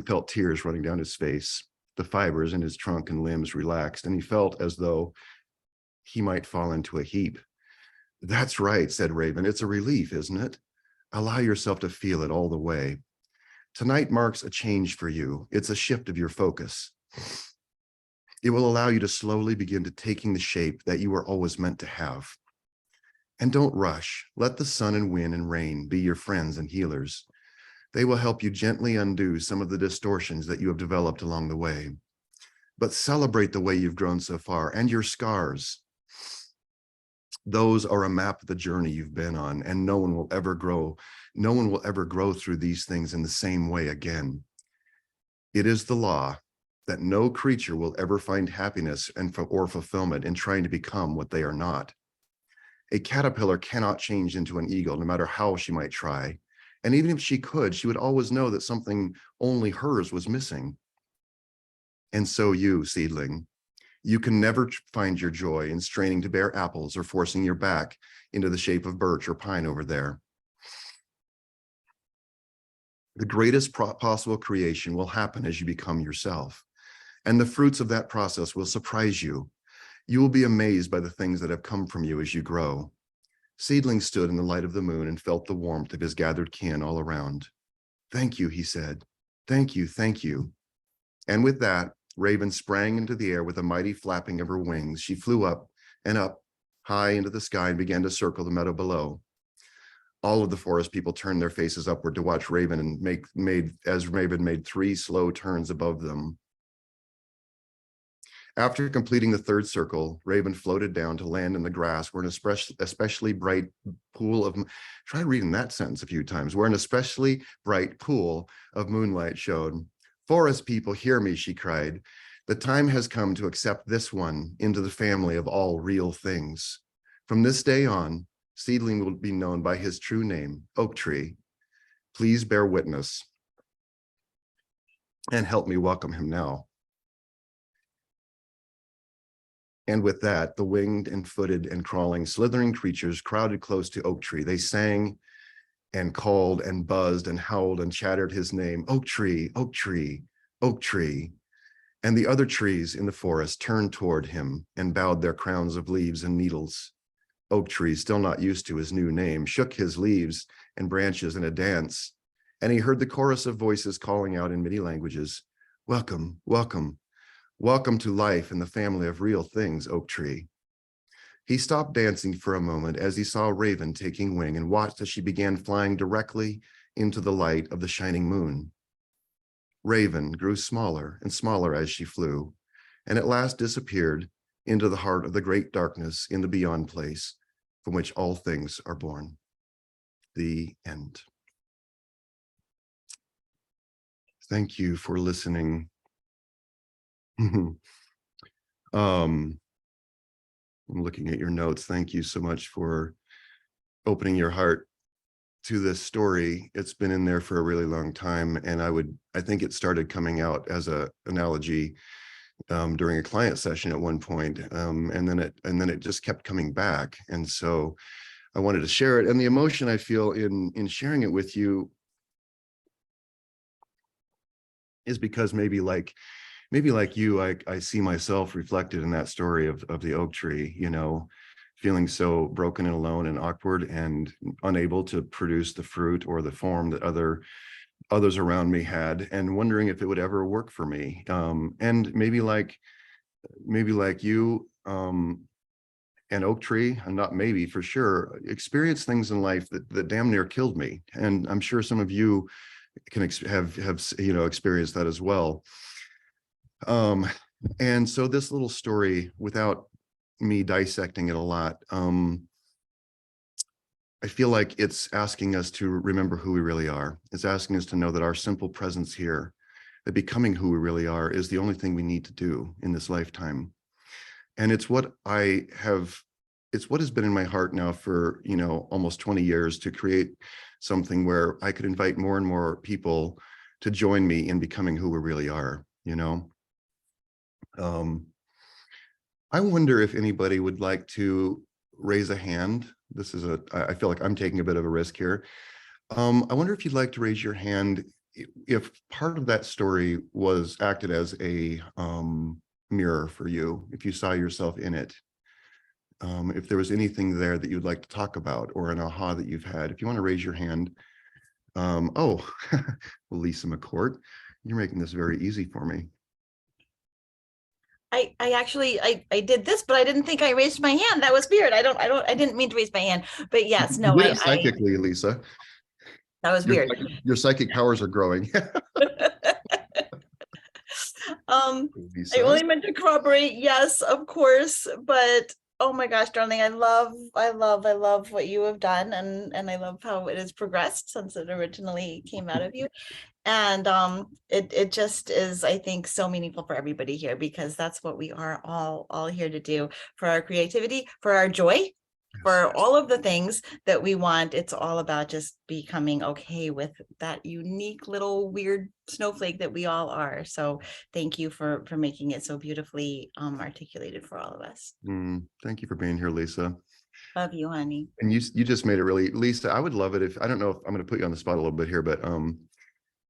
felt tears running down his face. The fibers in his trunk and limbs relaxed, and he felt as though he might fall into a heap. That's right, said Raven. It's a relief, isn't it? Allow yourself to feel it all the way. Tonight marks a change for you. It's a shift of your focus. It will allow you to slowly begin to taking the shape that you were always meant to have. And don't rush. Let the sun and wind and rain be your friends and healers. They will help you gently undo some of the distortions that you have developed along the way. But celebrate the way you've grown so far and your scars. Those are a map of the journey you've been on, and no one will ever grow. No one will ever grow through these things in the same way again. It is the law that no creature will ever find happiness or fulfillment in trying to become what they are not. A caterpillar cannot change into an eagle, no matter how she might try. And even if she could, she would always know that something only hers was missing. And so you, seedling, you can never find your joy in straining to bear apples or forcing your back into the shape of birch or pine over there. The greatest possible creation will happen as you become yourself. And the fruits of that process will surprise you. You will be amazed by the things that have come from you as you grow. Seedling stood in the light of the moon and felt the warmth of his gathered kin all around. Thank you, he said. Thank you, thank you. And with that, Raven sprang into the air with a mighty flapping of her wings. She flew up and up, high into the sky, and began to circle the meadow below. All of the forest people turned their faces upward to watch Raven and Raven made 3 slow turns above them. After completing the 3rd circle, Raven floated down to land in the grass where an especially bright pool of, try reading that sentence a few times, where an especially bright pool of moonlight showed. Forest people, hear me, she cried. The time has come to accept this one into the family of all real things. From this day on, Seedling will be known by his true name, Oak Tree. Please bear witness and help me welcome him now. And with that, the winged and footed and crawling, slithering creatures crowded close to Oak Tree. They sang and called and buzzed and howled and chattered his name, Oak Tree, Oak Tree, Oak Tree. And the other trees in the forest turned toward him and bowed their crowns of leaves and needles. Oak Tree, still not used to his new name, shook his leaves and branches in a dance, and he heard the chorus of voices calling out in many languages, welcome, welcome. Welcome to life in the family of real things, Oak Tree. He stopped dancing for a moment as he saw Raven taking wing and watched as she began flying directly into the light of the shining moon. Raven grew smaller and smaller as she flew, and at last disappeared into the heart of the great darkness in the beyond place from which all things are born. The end. Thank you for listening. I'm looking at your notes. Thank you so much for opening your heart to this story. It's been in there for a really long time, and I think it started coming out as an analogy during a client session at one point, and then it just kept coming back. And so I wanted to share it, and the emotion I feel in sharing it with you is because maybe like you, I see myself reflected in that story of the oak tree, you know, feeling so broken and alone and awkward and unable to produce the fruit or the form that others around me had, and wondering if it would ever work for me. And maybe like you, and oak tree, and not maybe, for sure, experience things in life that damn near killed me. And I'm sure some of you can have experienced that as well. And so this little story, without me dissecting it a lot, I feel like it's asking us to remember who we really are. It's asking us to know that our simple presence here, that becoming who we really are, is the only thing we need to do in this lifetime. And it's what has been in my heart now for, almost 20 years, to create something where I could invite more and more people to join me in becoming who we really are. I wonder if anybody would like to raise a hand. I feel like I'm taking a bit of a risk here. I wonder if you'd like to raise your hand if part of that story was acted as a mirror for you, if you saw yourself in it. If there was anything there that you'd like to talk about, or an aha that you've had, if you want to raise your hand. Oh, Lisa McCourt, you're making this very easy for me. I actually I did this, but I didn't think I raised my hand. That was weird. I didn't mean to raise my hand, but yes, no, You did it psychically, Lisa. that was weird. Your psychic powers are growing. I only meant to corroborate, yes, of course, but oh my gosh, darling, I love what you have done, and I love how it has progressed since it originally came out of you. And it just is, I think, so meaningful for everybody here, because that's what we are all here to do, for our creativity, for our joy, for all of the things that we want. It's all about just becoming okay with that unique little weird snowflake that we all are. So thank you for making it so beautifully articulated for all of us. Thank you for being here, Lisa. Love you, honey. And you just made it really, Lisa, I would love it if, I don't know if I'm going to put you on the spot a little bit here, but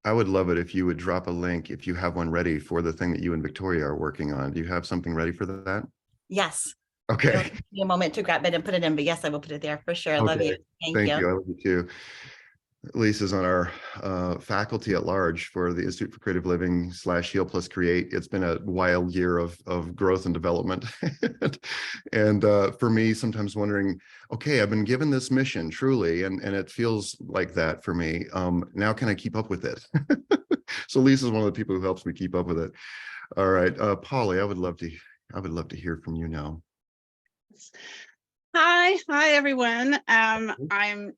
I would love it if you would drop a link, if you have one ready, for the thing that you and Victoria are working on. Do you have something ready for that? Yes. Okay. It'll take me a moment to grab it and put it in, but yes, I will put it there for sure. I love you. Thank you. I love you too. Lisa's on our faculty at large for the Institute for Creative Living / Heal Plus Create. It's been a wild year of growth and development. And for me, sometimes wondering, okay, I've been given this mission truly, and it feels like that for me. Now can I keep up with it? So Lisa's one of the people who helps me keep up with it. All right, Polly, I would love to hear from you now. Hi everyone. I'm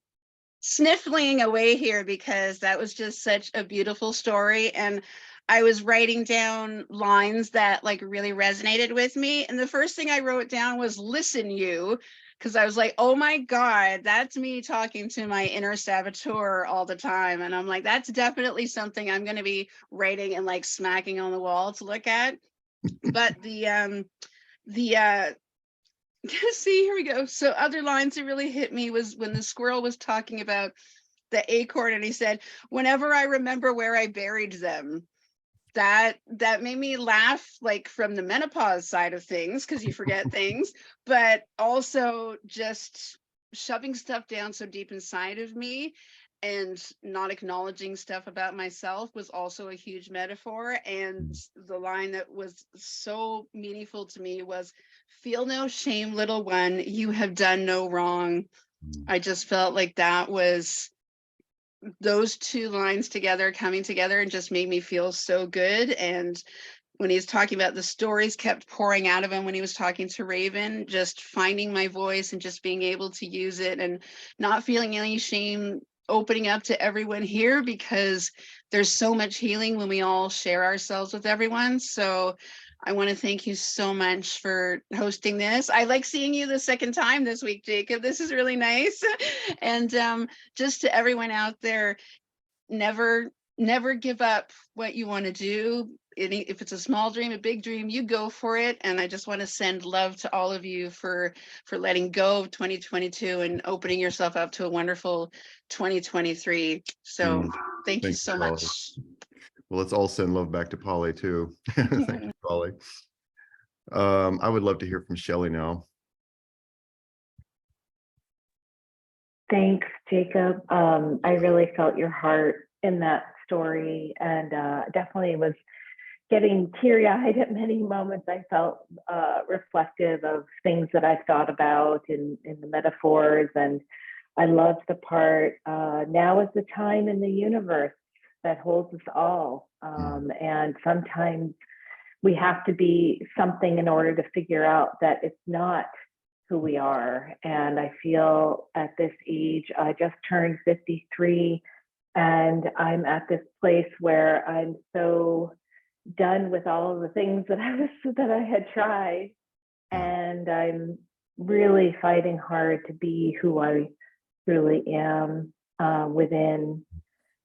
sniffling away here because that was just such a beautiful story, and I was writing down lines that like really resonated with me, and the first thing I wrote down was "listen you," because I was like, oh my god, that's me talking to my inner saboteur all the time. And I'm like, that's definitely something I'm going to be writing and like smacking on the wall to look at. But the see, here we go. So other lines that really hit me was when the squirrel was talking about the acorn, and he said, whenever I remember where I buried them. That made me laugh, like from the menopause side of things, because you forget things, but also just shoving stuff down so deep inside of me and not acknowledging stuff about myself was also a huge metaphor. And the line that was so meaningful to me was, feel no shame, little one, you have done no wrong. I just felt like that was those two lines together, coming together, and just made me feel so good. And when he was talking about the stories kept pouring out of him when he was talking to Raven, just finding my voice and just being able to use it and not feeling any shame opening up to everyone here, because there's so much healing when we all share ourselves with everyone. So I want to thank you so much for hosting this. I like seeing you the second time this week, Jacob. This is really nice. And just to everyone out there, never give up what you want to do. If it's a small dream, a big dream, you go for it. And I just want to send love to all of you for letting go of 2022 and opening yourself up to a wonderful 2023. So thank you so much. Well, let's all send love back to Polly too. Thank you, Polly. I would love to hear from Shelley now. Thanks, Jacob. I really felt your heart in that story, and definitely was getting teary-eyed at many moments. I felt reflective of things that I've thought about in the metaphors, and I loved the part, now is the time in the universe that holds us all. And sometimes we have to be something in order to figure out that it's not who we are. And I feel at this age, I just turned 53, and I'm at this place where I'm so done with all of the things that I had tried. And I'm really fighting hard to be who I truly am within,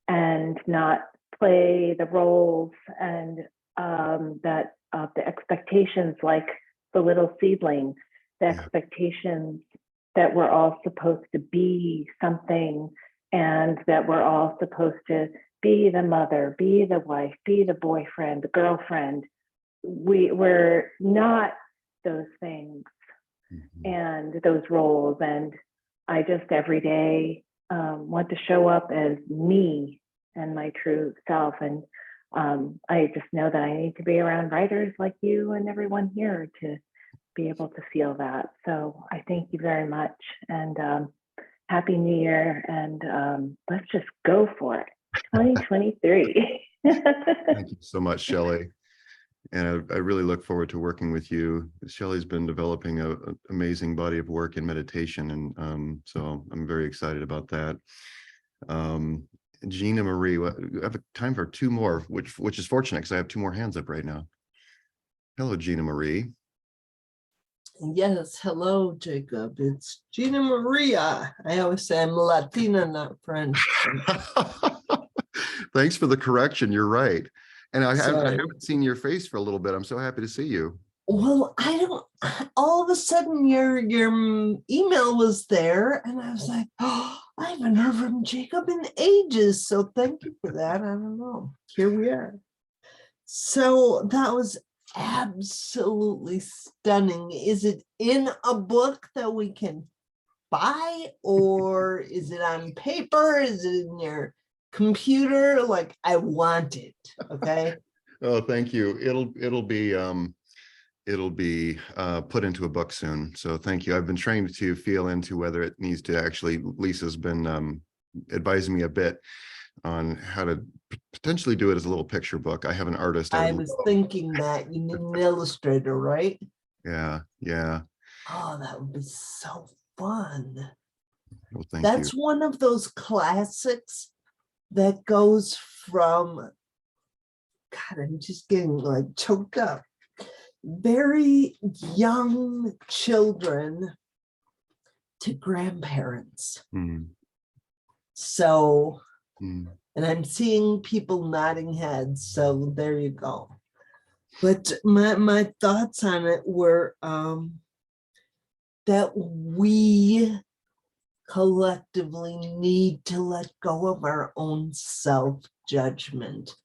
and not play the roles and that the expectations, like the little seedling, the expectations that we're all supposed to be something, and that we're all supposed to be the mother, be the wife, be the boyfriend, the girlfriend. We're not those things and those roles. And I just every day want to show up as me and my true self. And I just know that I need to be around writers like you and everyone here to be able to feel that. So I thank you very much, and Happy New Year, and let's just go for it. 2023. Thank you so much, Shelley. And I really look forward to working with you. Shelley's been developing an amazing body of work in meditation, and so I'm very excited about that. Gina Marie, we have time for two more, which is fortunate because I have two more hands up right now. Hello, Gina Marie. Yes, hello, Jacob. It's Gina Maria. I always say I'm Latina, not French. Thanks for the correction. You're right. And I Sorry. haven't seen your face for a little bit. I'm so happy to see you. Well, I don't, all of a sudden your email was there and I was like, oh, I haven't heard from Jacob in ages. So thank you for that. I don't know. Here we are. So that was absolutely stunning. Is it in a book that we can buy, or is it on paper? Is it in your computer? Like, I want it. Okay. Oh, thank you. It'll be put into a book soon. So thank you. I've been trained to feel into whether it needs to actually, Lisa's been advising me a bit on how to potentially do it as a little picture book. I have an artist. I was thinking that you need an illustrator, right? Yeah. Oh, that would be so fun. Well, thank That's you. one of those classics that goes from, God, I'm just getting like choked up. Very young children to grandparents. So, and I'm seeing people nodding heads, so there you go. But my thoughts on it were that we collectively need to let go of our own self-judgment.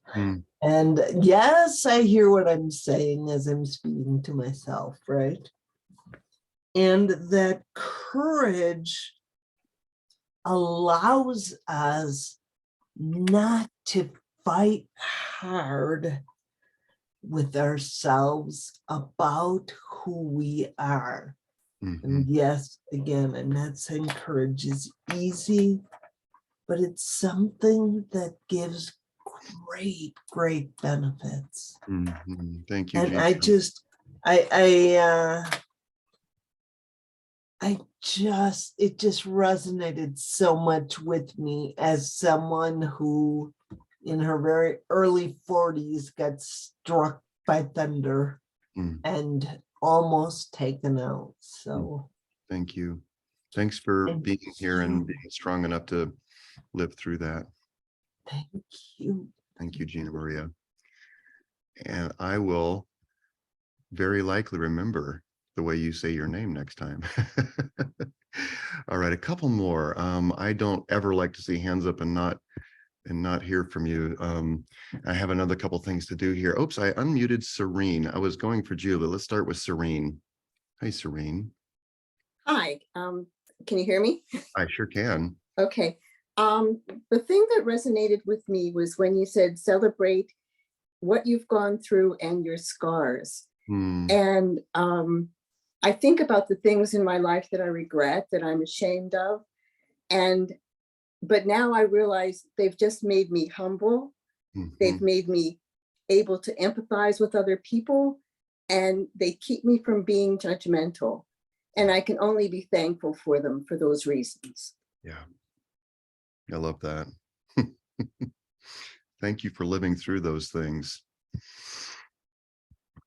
And yes, I hear what I'm saying as I'm speaking to myself, right? And that courage allows us not to fight hard with ourselves about who we are. And yes, again, I'm not saying courage is easy, but it's something that gives great benefits. Thank you. And Gina. It just resonated so much with me as someone who in her very early 40s got struck by thunder and almost taken out. So thank you. Thanks for being here and being strong enough to live through that. Thank you. Thank you, Gina Maria. And I will very likely remember the way you say your name next time. All right, a couple more. I don't ever like to see hands up and not hear from you. I have another couple things to do here. Oops, I unmuted Serene. I was going for Julia. Let's start with Serene. Hi, Serene. Hi, can you hear me? I sure can. Okay. The thing that resonated with me was when you said celebrate what you've gone through and your scars. And I think about the things in my life that I regret, that I'm ashamed of. But now I realize they've just made me humble. They've made me able to empathize with other people, and they keep me from being judgmental. And I can only be thankful for them for those reasons. Yeah, I love that. Thank you for living through those things.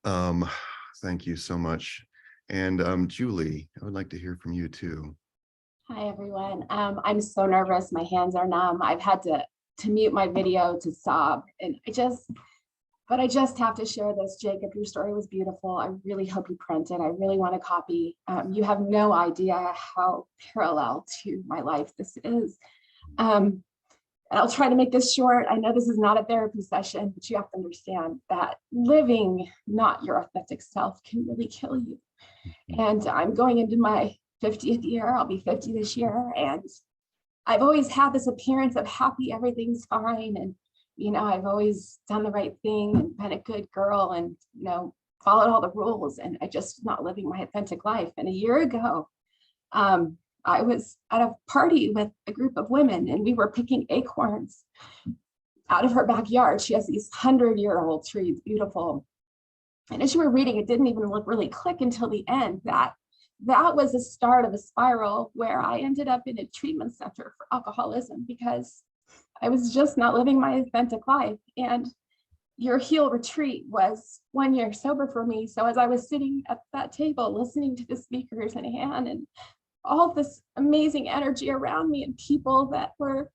Thank you so much. And Julie, I would like to hear from you too. Hi, everyone. I'm so nervous. My hands are numb. I've had to mute my video to sob. And but I just have to share this. Jacob, your story was beautiful. I really hope you print it. I really want a copy. You have no idea how parallel to my life this is. And I'll try to make this short. I know this is not a therapy session, but you have to understand that living not your authentic self can really kill you. And I'm going into my 50th year. I'll be 50 this year. And I've always had this appearance of happy, everything's fine. And, you know, I've always done the right thing and been a good girl and, you know, followed all the rules. And I just not living my authentic life. And a year ago, I was at a party with a group of women and we were picking acorns out of her backyard. She has these 100-year-old trees, beautiful. And as you were reading, it didn't even really click until the end that was the start of a spiral where I ended up in a treatment center for alcoholism because I was just not living my authentic life. And your Heal retreat was 1 year sober for me. So as I was sitting at that table, listening to the speakers in hand and all this amazing energy around me and people that were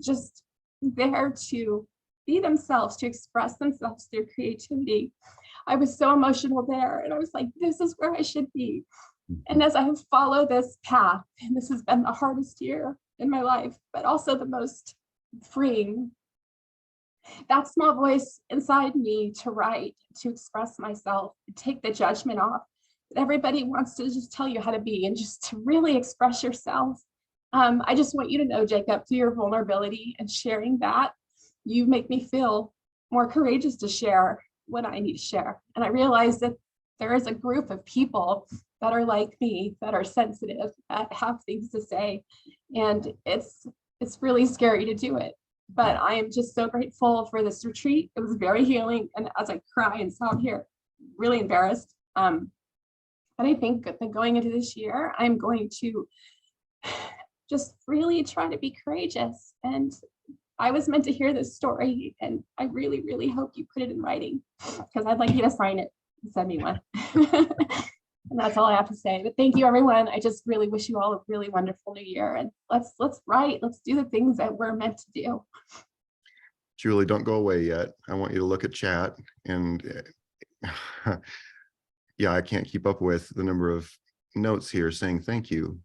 just there to be themselves, to express themselves through creativity, I was so emotional there. And I was like, this is where I should be. And as I have followed this path, and this has been the hardest year in my life, but also the most freeing, that small voice inside me to write, to express myself, to take the judgment off. Everybody wants to just tell you how to be and just to really express yourself. I just want you to know, Jacob, through your vulnerability and sharing that, you make me feel more courageous to share what I need to share. And I realize that there is a group of people that are like me, that are sensitive, that have things to say. And it's really scary to do it. But I am just so grateful for this retreat. It was very healing. And as I cry and sob here, really embarrassed. But I think that going into this year, I'm going to just really try to be courageous. And I was meant to hear this story, and I really, really hope you put it in writing because I'd like you to sign it and send me one. And that's all I have to say. But thank you, everyone. I just really wish you all a really wonderful new year. And let's write. Let's do the things that we're meant to do. Julie, don't go away yet. I want you to look at chat. And yeah, I can't keep up with the number of notes here saying thank you.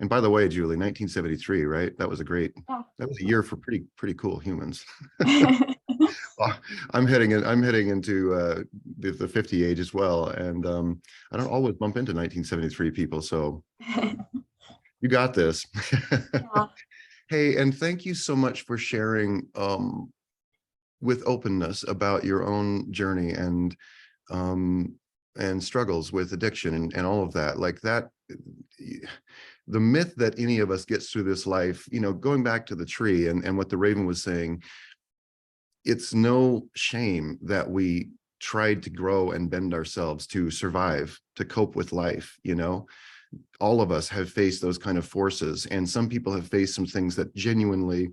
And by the way, Julie, 1973, right? That was a great, that was a year for pretty cool humans. Well, I'm heading into the 50 age as well. And I don't always bump into 1973 people. So you got this. Yeah. Hey, and thank you so much for sharing with openness about your own journey and struggles with addiction and all of that. Like that, the myth that any of us gets through this life, you know, going back to the tree and what the Raven was saying, it's no shame that we tried to grow and bend ourselves to survive, to cope with life, you know. All of us have faced those kind of forces, and some people have faced some things that genuinely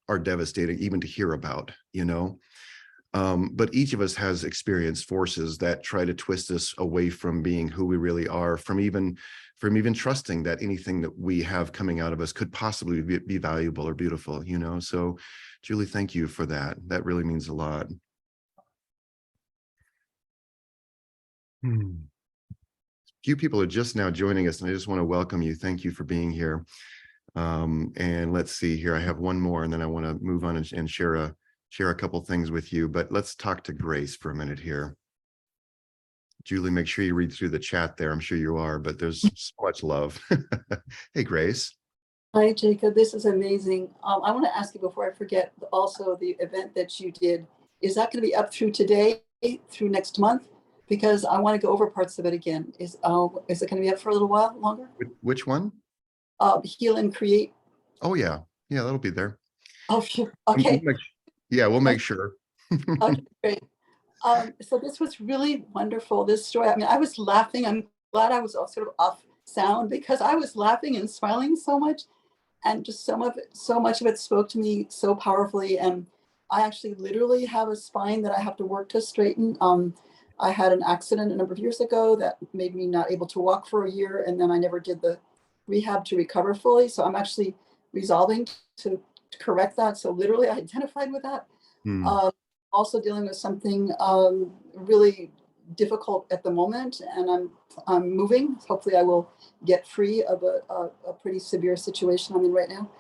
are devastating even to hear about, you know. But each of us has experienced forces that try to twist us away from being who we really are, from even trusting that anything that we have coming out of us could possibly be valuable or beautiful, you know. So Julie, thank you for that. That really means a lot. Few people are just now joining us, and I just want to welcome you. Thank you for being here. And let's see here. I have one more, and then I want to move on and share a couple things with you. But let's talk to Grace for a minute here. Julie, make sure you read through the chat there. I'm sure you are, but there's so much love. Hey, Grace. Hi, Jacob. This is amazing. I want to ask you before I forget, also the event that you did, is that going to be up through today, through next month? Because I want to go over parts of it again. Is it going to be up for a little while longer? Which one? Heal and Create. Oh, yeah. Yeah, that'll be there. Oh, sure. Okay. We'll make sure. Okay, great. So this was really wonderful, this story. I mean, I was laughing. I'm glad I was all sort of off sound because I was laughing and smiling so much. And just so much of it spoke to me so powerfully. And I actually literally have a spine that I have to work to straighten. I had an accident a number of years ago that made me not able to walk for a year, and then I never did the rehab to recover fully. So I'm actually resolving to correct that. So literally I identified with that. Also dealing with something really difficult at the moment, and I'm moving. Hopefully I will get free of a pretty severe situation I'm in right now.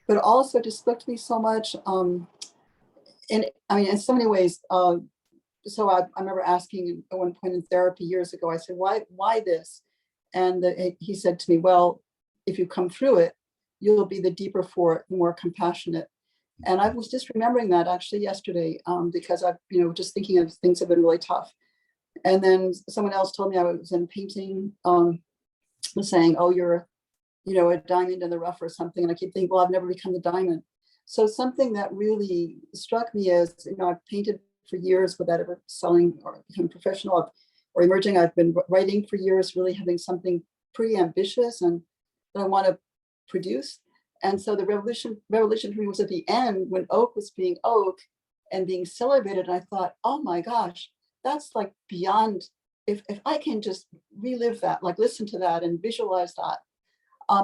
But also just spoke to me so much. And I mean, in so many ways, so I remember asking at one point in therapy years ago, I said, why this? And he said to me, well, if you come through it, you'll be the deeper for it, the more compassionate. And I was just remembering that actually yesterday, because I've, just thinking of things have been really tough. And then someone else told me I was in painting, was saying, oh, you're, a diamond in the rough or something. And I keep thinking, well, I've never become the diamond. So something that really struck me is, I've painted for years without ever selling or becoming professional or emerging. I've been writing for years, really having something pretty ambitious and that I want to produce. And so the revolution for me was at the end when Oak was being Oak and being celebrated. And I thought, oh my gosh, that's like beyond, if I can just relive that, like listen to that and visualize that.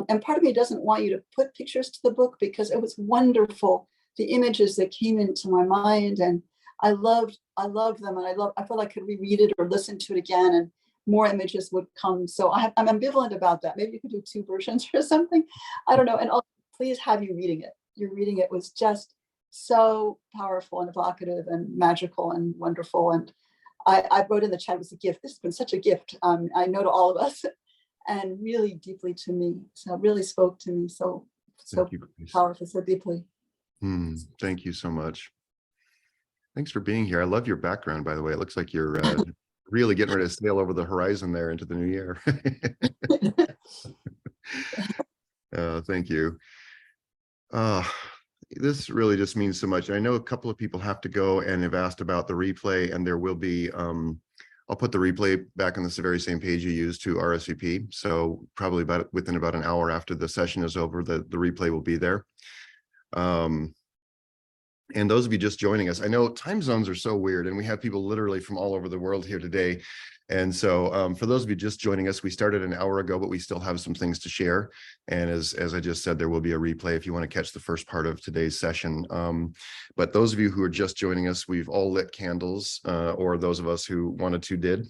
And part of me doesn't want you to put pictures to the book because it was wonderful. The images that came into my mind, and I loved them. And I felt I could reread it or listen to it again, and more images would come. So I'm ambivalent about that. Maybe you could do 2 versions or something. I don't know. And also, please have you reading it. Your reading it was just so powerful and evocative and magical and wonderful. And I wrote in the chat, it was a gift. This has been such a gift. I know to all of us. And really deeply to me. So it really spoke to me so powerful, so deeply. Thank you so much. Thanks for being here. I love your background, by the way. It looks like you're really getting ready to sail over the horizon there into the new year. Thank you. This really just means so much. I know a couple of people have to go and have asked about the replay, and there will be I'll put the replay back on this very same page you used to RSVP. So probably within about an hour after the session is over, the replay will be there. And those of you just joining us, I know time zones are so weird, and we have people literally from all over the world here today. And so for those of you just joining us, we started an hour ago, but we still have some things to share. And as I just said, there will be a replay if you want to catch the first part of today's session. But those of you who are just joining us, we've all lit candles, or those of us who wanted to did.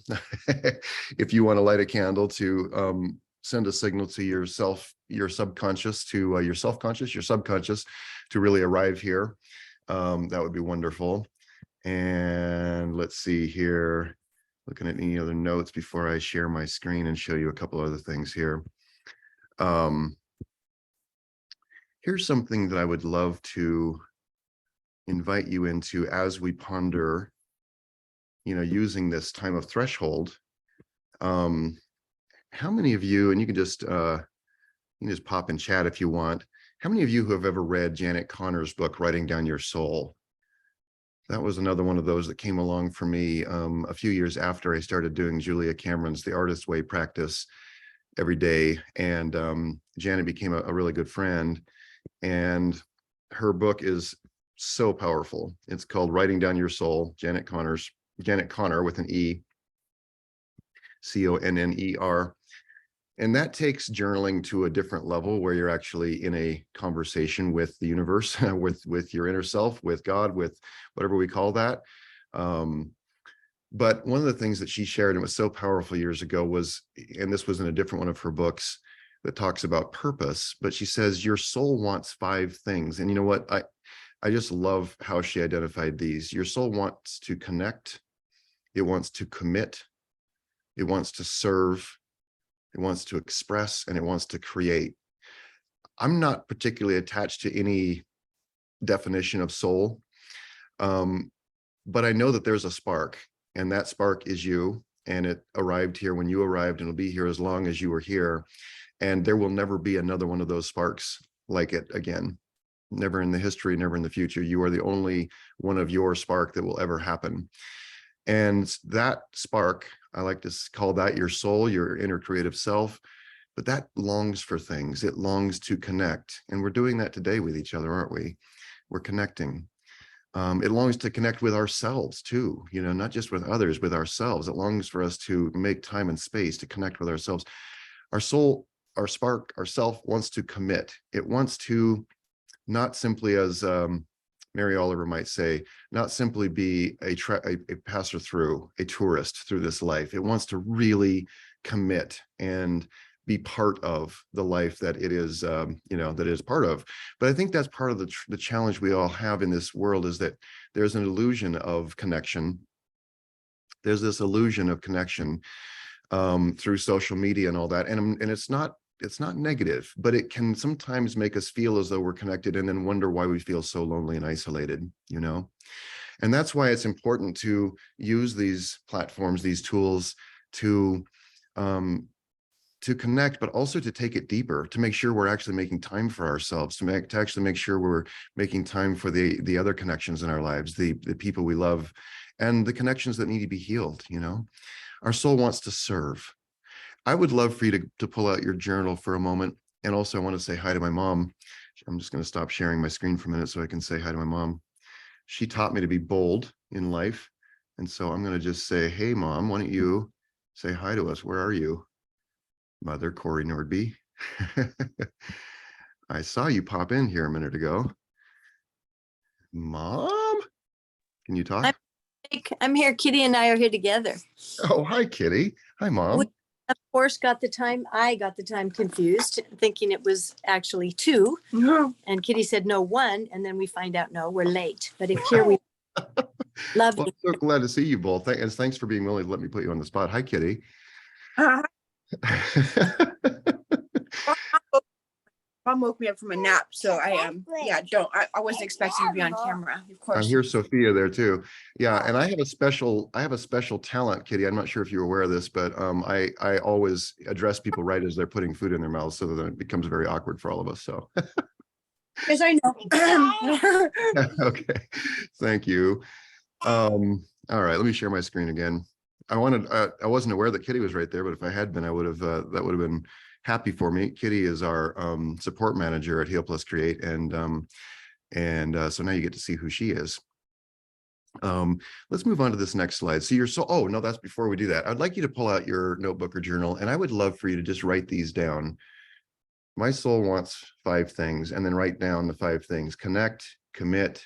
If you want to light a candle to send a signal to yourself, your subconscious, to your self-conscious, your subconscious, to really arrive here, that would be wonderful. And let's see here. Looking at any other notes before I share my screen and show you a couple other things here. Here's something that I would love to invite you into as we ponder, using this time of threshold. How many of you, and you can just pop in chat if you want, how many of you who have ever read Janet Connor's book, Writing Down Your Soul? That was another one of those that came along for me a few years after I started doing Julia Cameron's The Artist's Way practice every day. And Janet became a really good friend. And her book is so powerful. It's called Writing Down Your Soul, Janet Connor with an E, Conner. And that takes journaling to a different level where you're actually in a conversation with the universe, with your inner self, with God, with whatever we call that. But one of the things that she shared, and it was so powerful years ago, was, and this was in a different one of her books that talks about purpose, but she says your soul wants 5 things. And you know what? I just love how she identified these. Your soul wants to connect. It wants to commit. It wants to serve. It wants to express, and it wants to create. I'm not particularly attached to any definition of soul, but I know that there's a spark, and that spark is you, and it arrived here when you arrived, and it'll be here as long as you were here, and there will never be another one of those sparks like it again. Never in the history, never in the future. You are the only one of your spark that will ever happen. And that spark, I like to call that your soul, your inner creative self, but that longs for things. It longs to connect. And we're doing that today with each other, aren't we? We're connecting. It longs to connect with ourselves too, you know, not just with others, with ourselves. It longs for us to make time and space to connect with ourselves. Our soul, our spark, our self wants to commit. It wants to not simply, as Mary Oliver might say, not simply be a passer through, a tourist through this life. It wants to really commit and be part of the life that it is, you know, that it is part of. But I think that's part of the challenge we all have in this world, is that there's an illusion of connection. There's this illusion of connection through social media and all that. And it's not negative, but it can sometimes make us feel as though we're connected and then wonder why we feel so lonely and isolated, you know? And that's why it's important to use these platforms, these tools to connect, but also to take it deeper, to make sure we're actually making time for ourselves, to actually make sure we're making time for the other connections in our lives, the people we love, and the connections that need to be healed, you know? Our soul wants to serve. I would love for you to pull out your journal for a moment. And also I want to say hi to my mom. I'm just going to stop sharing my screen for a minute so I can say hi to my mom. She taught me to be bold in life. And so I'm going to just say, hey, Mom, why don't you say hi to us? Where are you? Mother Corey Nordby. I saw you pop in here a minute ago. Mom, can you talk? I'm here. Kitty and I are here together. Oh, hi, Kitty. Hi, Mom. We, of course, I got the time confused, thinking it was actually 2. And Kitty said, no, 1. And then we find out, no, we're late. But if here we love Well, you. I'm so glad to see you both. Thanks for being willing to let me put you on the spot. Hi, Kitty. Mom woke me up from a nap, so I wasn't expecting to be on camera, of course. I hear Sophia there too. Yeah, and I have a special talent, Kitty. I'm not sure if you're aware of this, but I always address people right as they're putting food in their mouths, so that it becomes very awkward for all of us. So Yes, I know. okay, thank you. All right, let me share my screen again. I wasn't aware that Kitty was right there, but if I had been, I would have that would have been happy for me. Kitty is our support manager at Heal Plus Create, and so now you get to see who she is. Let's move on to this next slide. So oh no, that's before we do that. I'd like you to pull out your notebook or journal, and I would love for you to just write these down. My soul wants 5 things, and then write down the 5 things: connect, commit,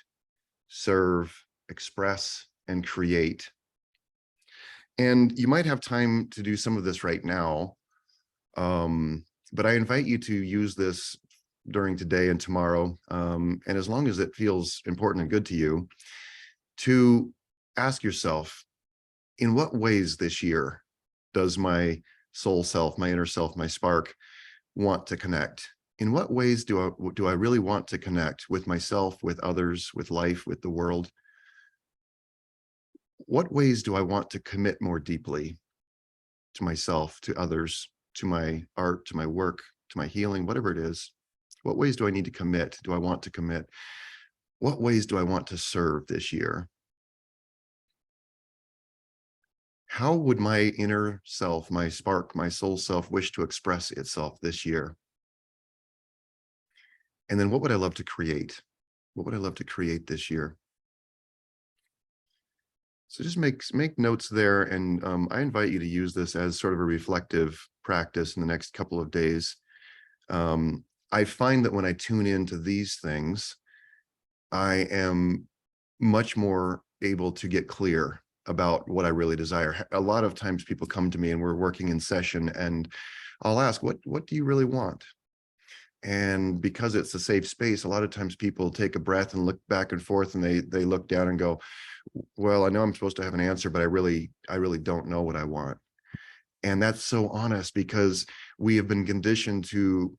serve, express, and create. And you might have time to do some of this right now. But I invite you to use this during today and tomorrow, and as long as it feels important and good to you, to ask yourself, in what ways this year does my soul self, my inner self, my spark want to connect? In what ways do I really want to connect with myself, with others, with life, with the world? What ways do I want to commit more deeply to myself, to others, to my art, to my work, to my healing, whatever it is? What ways do I need to commit? Do I want to commit? What ways do I want to serve this year? How would my inner self, my spark, my soul self wish to express itself this year? And then what would I love to create? What would I love to create this year? So just make notes there, and I invite you to use this as sort of a reflective practice in the next couple of days. I find that when I tune into these things, I am much more able to get clear about what I really desire. A lot of times people come to me and we're working in session, and I'll ask, what do you really want? And because it's a safe space, a lot of times people take a breath and look back and forth, and they look down and go, well, I know I'm supposed to have an answer, but I really don't know what I want. And that's so honest, because we have been conditioned to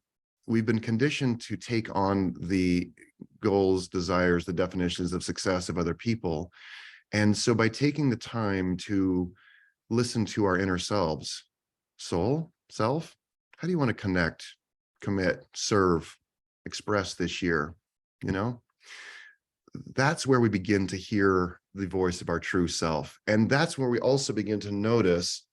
take on the goals, desires, the definitions of success of other people. And so by taking the time to listen to our inner selves, soul, self, how do you want to connect, commit, serve, express this year? You know, that's where we begin to hear the voice of our true self. And that's where we also begin to notice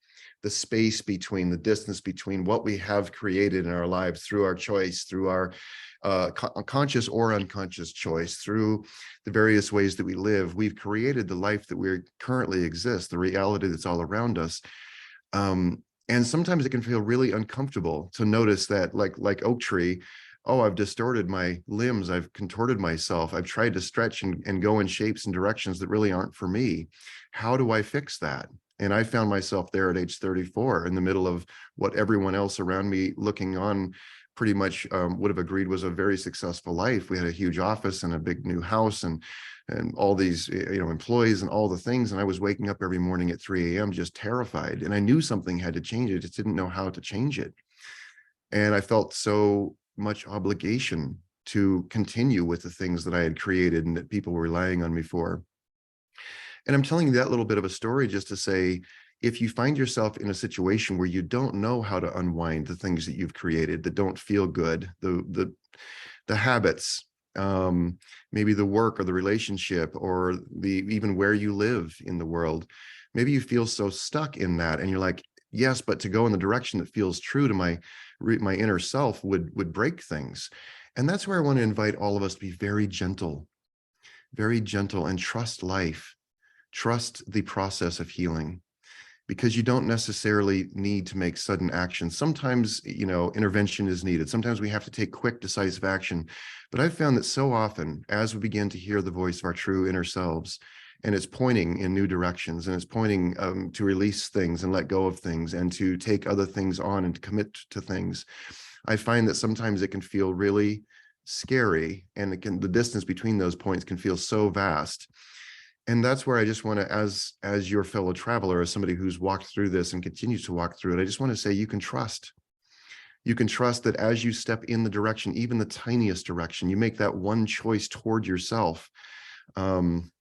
the space between, the distance between what we have created in our lives through our choice, through our conscious or unconscious choice, through the various ways that we live, we've created the life that we currently exist, the reality that's all around us. And sometimes it can feel really uncomfortable to notice that, like oak tree, oh, I've distorted my limbs, I've contorted myself, I've tried to stretch and go in shapes and directions that really aren't for me. How do I fix that? And I found myself there at age 34 in the middle of what everyone else around me looking on pretty much would have agreed was a very successful life. We had a huge office and a big new house and all these employees and all the things. And I was waking up every morning at 3 a.m. just terrified. And I knew something had to change. I just didn't know how to change it. And I felt so much obligation to continue with the things that I had created and that people were relying on me for. And I'm telling you that little bit of a story just to say, if you find yourself in a situation where you don't know how to unwind the things that you've created that don't feel good, the habits, maybe the work or the relationship or even where you live in the world, maybe you feel so stuck in that and you're like, yes, but to go in the direction that feels true to my inner self would break things. And that's where I want to invite all of us to be very gentle and trust life, trust the process of healing, because you don't necessarily need to make sudden action. Sometimes, intervention is needed. Sometimes we have to take quick, decisive action. But I've found that so often, as we begin to hear the voice of our true inner selves, and it's pointing in new directions, and it's pointing to release things and let go of things and to take other things on and to commit to things, I find that sometimes it can feel really scary, and the distance between those points can feel so vast. And that's where I just want to, as your fellow traveler, as somebody who's walked through this and continues to walk through it, I just want to say you can trust. You can trust that as you step in the direction, even the tiniest direction, you make that one choice toward yourself. And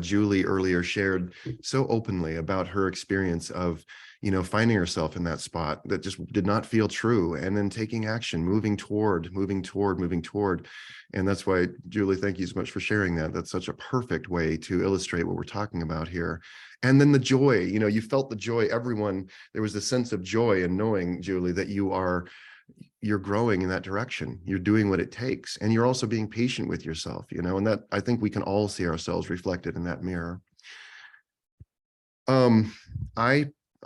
Julie earlier shared so openly about her experience of, finding herself in that spot that just did not feel true, and then taking action, moving toward. And that's why, Julie, thank you so much for sharing that. That's such a perfect way to illustrate what we're talking about here. And then the joy, you felt the joy, everyone, there was a sense of joy in knowing, Julie, that you're growing in that direction. You're doing what it takes. And you're also being patient with yourself, and that I think we can all see ourselves reflected in that mirror.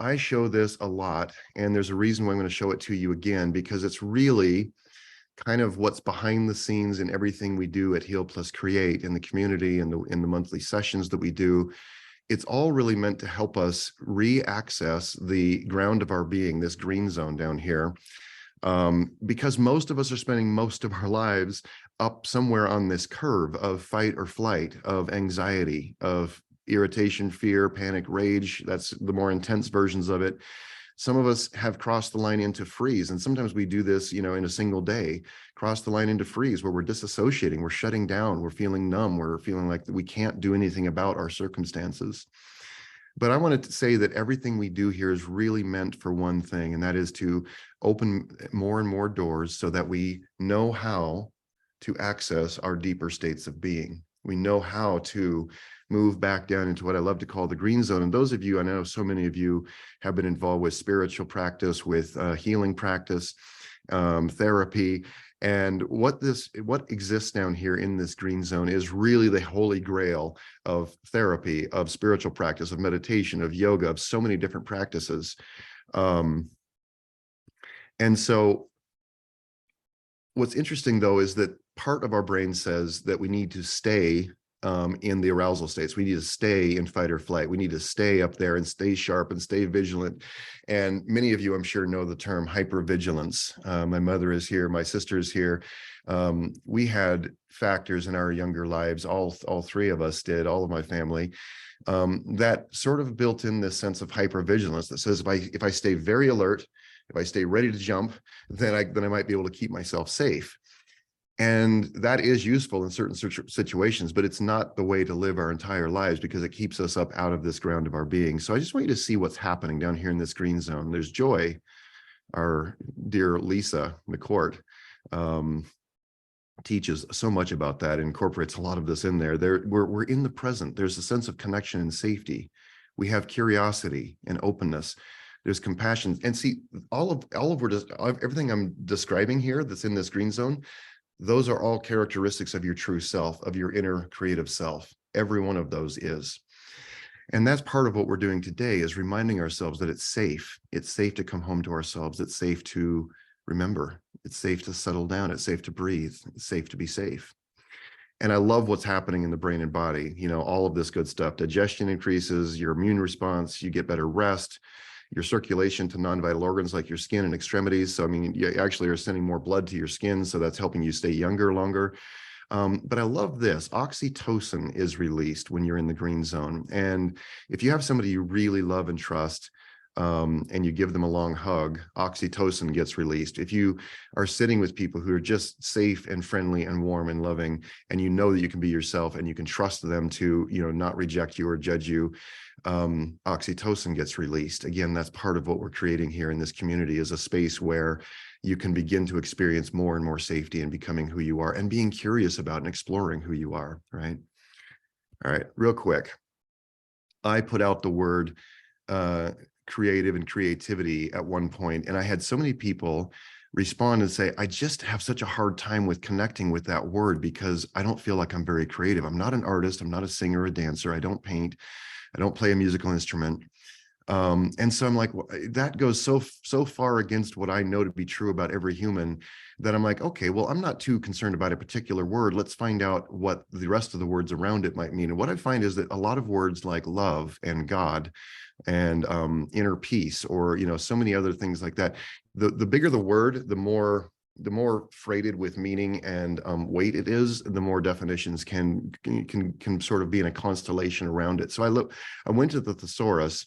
I show this a lot, and there's a reason why I'm going to show it to you again, because it's really kind of what's behind the scenes in everything we do at Heal Plus Create, in the community and in the monthly sessions that we do. It's all really meant to help us re-access the ground of our being, this green zone down here. Because most of us are spending most of our lives up somewhere on this curve of fight or flight, of anxiety, of irritation, fear, panic, rage. That's the more intense versions of it. Some of us have crossed the line into freeze, and sometimes we do this, in a single day, cross the line into freeze, where we're disassociating, we're shutting down, we're feeling numb, we're feeling like we can't do anything about our circumstances. But I wanted to say that everything we do here is really meant for one thing, and that is to open more and more doors so that we know how to access our deeper states of being. We know how to move back down into what I love to call the green zone. And those of you, I know so many of you have been involved with spiritual practice, with healing practice, therapy. And what exists down here in this green zone is really the holy grail of therapy, of spiritual practice, of meditation, of yoga, of so many different practices. And so what's interesting, though, is that part of our brain says that we need to stay in the arousal states. We need to stay in fight or flight. We need to stay up there and stay sharp and stay vigilant. And many of you, I'm sure, know the term hypervigilance. My mother is here. My sister is here. We had factors in our younger lives, all three of us did, all of my family, that sort of built in this sense of hypervigilance that says if I stay very alert, if I stay ready to jump, then I might be able to keep myself safe. And that is useful in certain situations, but it's not the way to live our entire lives, because it keeps us up out of this ground of our being. So I just want you to see what's happening down here in this green zone. There's Joy, our dear Lisa McCourt, teaches so much about that, incorporates a lot of this in there. We're in the present. There's a sense of connection and safety. We have curiosity and openness. there's compassion. And see, everything I'm describing here that's in this green zone, those are all characteristics of your true self, of your inner creative self. Every one of those is. And that's part of what we're doing today, is reminding ourselves that it's safe. It's safe to come home to ourselves. It's safe to remember. It's safe to settle down. It's safe to breathe. It's safe to be safe. And I love what's happening in the brain and body, you know, all of this good stuff. Digestion increases, your immune response, you get better rest, your circulation to non-vital organs like your skin and extremities. So, I mean, you actually are sending more blood to your skin, so that's helping you stay younger longer. But I love this. Oxytocin is released when you're in the green zone. And if you have somebody you really love and trust, and you give them a long hug, oxytocin gets released. If you are sitting with people who are just safe and friendly and warm and loving, and you know that you can be yourself and you can trust them to, you know, not reject you or judge you, oxytocin gets released. Again, that's part of what we're creating here in this community, is a space where you can begin to experience more and more safety in becoming who you are and being curious about and exploring who you are, right? All right, real quick. I put out the word creative and creativity at one point, and I had so many people respond and say, I just have such a hard time with connecting with that word because I don't feel like I'm very creative. I'm not an artist. I'm not a singer or a dancer. I don't paint. I don't play a musical instrument. And so I'm like, well, that goes so far against what I know to be true about every human that I'm like, okay, well, I'm not too concerned about a particular word. Let's find out what the rest of the words around it might mean. And what I find is that a lot of words like love and God and inner peace, or, you know, so many other things like that, the bigger the word, the more freighted with meaning and weight it is, the more definitions can sort of be in a constellation around it. So I went to the thesaurus,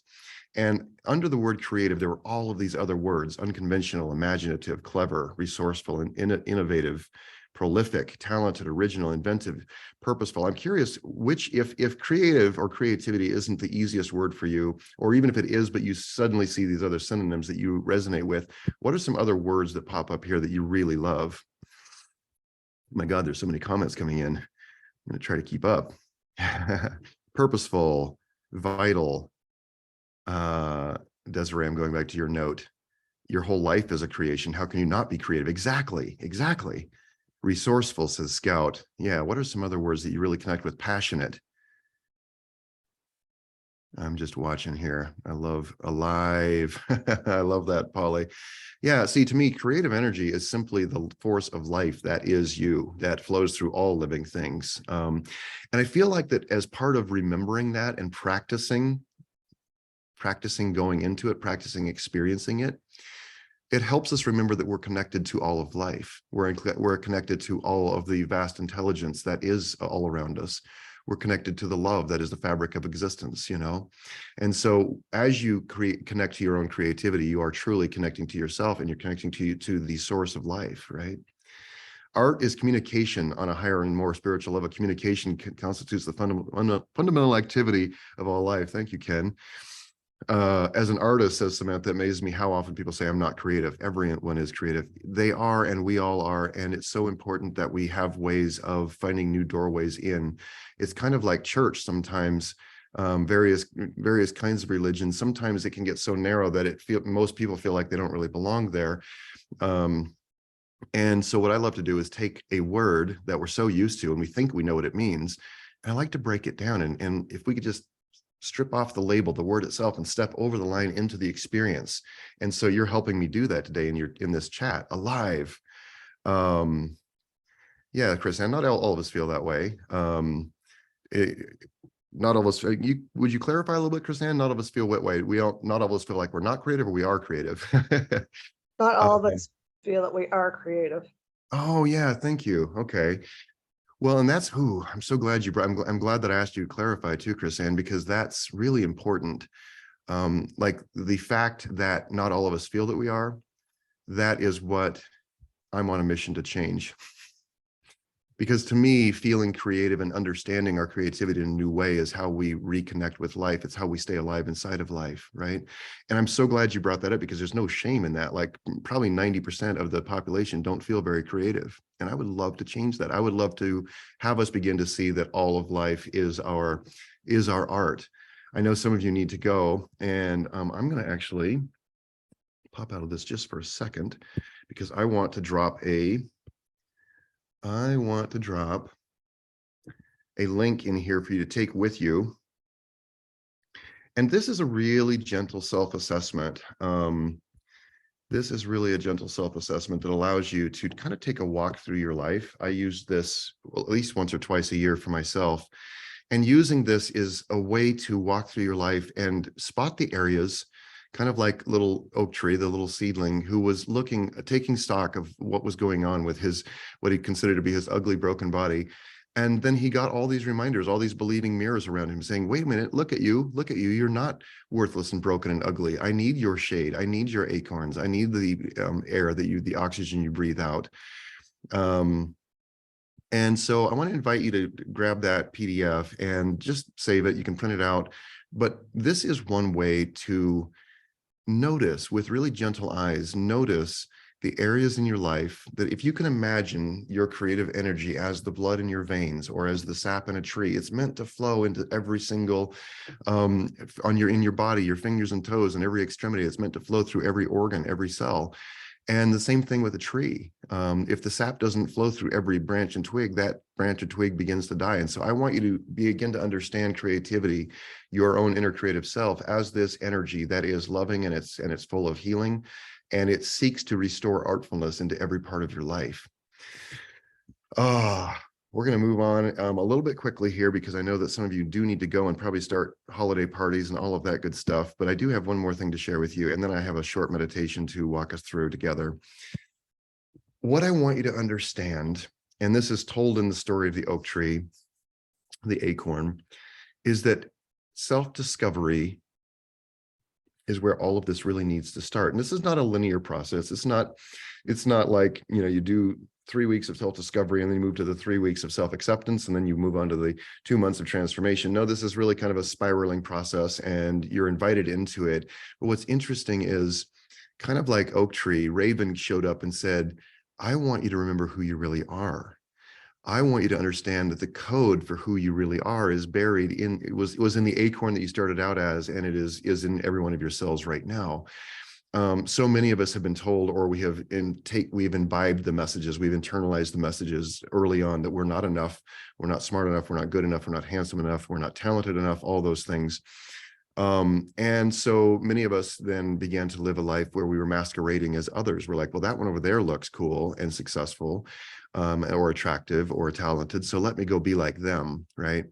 and under the word creative, there were all of these other words: unconventional, imaginative, clever, resourceful, and innovative, prolific, talented, original, inventive, purposeful. I'm curious which, if creative or creativity isn't the easiest word for you, or even if it is, but you suddenly see these other synonyms that you resonate with, what are some other words that pop up here that you really love? Oh my God, there's so many comments coming in. I'm going to try to keep up. Purposeful, vital. Desiree, I'm going back to your note. Your whole life is a creation. How can you not be creative? Exactly. Resourceful, says Scout. Yeah, what are some other words that you really connect with? Passionate. I'm just watching here. I love alive. I love that, Polly. Yeah, see, to me, creative energy is simply the force of life that is you, that flows through all living things. And I feel like that as part of remembering that and practicing going into it, practicing experiencing it, it helps us remember that we're connected to all of life. We're connected to all of the vast intelligence that is all around us. We're connected to the love that is the fabric of existence, you know? And so as you connect to your own creativity, you are truly connecting to yourself, and you're connecting to the source of life, right? Art is communication on a higher and more spiritual level. Communication constitutes the fundamental activity of all life. Thank you, Ken. As an artist, says Samantha, it amazes me how often people say I'm not creative. Everyone is creative. They are, and we all are. And it's so important that we have ways of finding new doorways in. It's kind of like church sometimes. Various kinds of religions. Sometimes it can get so narrow that most people feel like they don't really belong there. And so what I love to do is take a word that we're so used to and we think we know what it means, and I like to break it down. And if we could just strip off the label, the word itself, and step over the line into the experience. And so you're helping me do that today in this chat. Alive. Yeah, Chris, and not all of us feel that way. Not all of us. Would you clarify a little bit, Chris? Not all of us feel that way. Not all of us feel like we're not creative, or we are creative. Not all of us feel that we are creative. Oh yeah, thank you. Okay. Well, and that's I'm so glad you brought. I'm glad that I asked you to clarify too, Chris Ann, because that's really important. Like the fact that not all of us feel that we are, that is what I'm on a mission to change. Because to me, feeling creative and understanding our creativity in a new way is how we reconnect with life. It's how we stay alive inside of life, right? And I'm so glad you brought that up, because there's no shame in that. Like probably 90% of the population don't feel very creative. And I would love to change that. I would love to have us begin to see that all of life is our art. I know some of you need to go, and I'm going to actually pop out of this just for a second because I want to drop a link in here for you to take with you. And this is a really gentle self-assessment. This is really a gentle self-assessment that allows you to kind of take a walk through your life. I use this at least once or twice a year for myself. And using this is a way to walk through your life and spot the areas, kind of like little oak tree, the little seedling who was taking stock of what was going on with what he considered to be his ugly, broken body. And then he got all these reminders, all these believing mirrors around him saying, wait a minute, look at you. You're not worthless and broken and ugly. I need your shade. I need your acorns. I need the air the oxygen you breathe out. And so I want to invite you to grab that PDF and just save it. You can print it out. But this is one way to notice with really gentle eyes, notice the areas in your life that if you can imagine your creative energy as the blood in your veins or as the sap in a tree, it's meant to flow into every single in your body, your fingers and toes and every extremity. It's meant to flow through every organ, every cell. And the same thing with a tree. If the sap doesn't flow through every branch and twig, that branch or twig begins to die. And so I want you to begin to understand creativity, your own inner creative self, as this energy that is loving and it's full of healing, and it seeks to restore artfulness into every part of your life. We're going to move on a little bit quickly here because I know that some of you do need to go and probably start holiday parties and all of that good stuff. But I do have one more thing to share with you. And then I have a short meditation to walk us through together. What I want you to understand, and this is told in the story of the oak tree, the acorn, is that self-discovery is where all of this really needs to start. And this is not a linear process. It's not like, you do 3 weeks of self-discovery and then you move to the 3 weeks of self-acceptance and then you move on to the 2 months of transformation. No, this is really kind of a spiraling process and you're invited into it. But what's interesting is kind of like oak tree, Raven showed up and said, I want you to remember who you really are. I want you to understand that the code for who you really are is buried in, it was in the acorn that you started out as, and it is in every one of your cells right now. So many of us have been told, or we've imbibed the messages, we've internalized the messages early on that we're not enough, we're not smart enough, we're not good enough, we're not handsome enough, we're not talented enough, all those things. And so many of us then began to live a life where we were masquerading as others. We're like, well, that one over there looks cool and successful, or attractive or talented, so let me go be like them, right?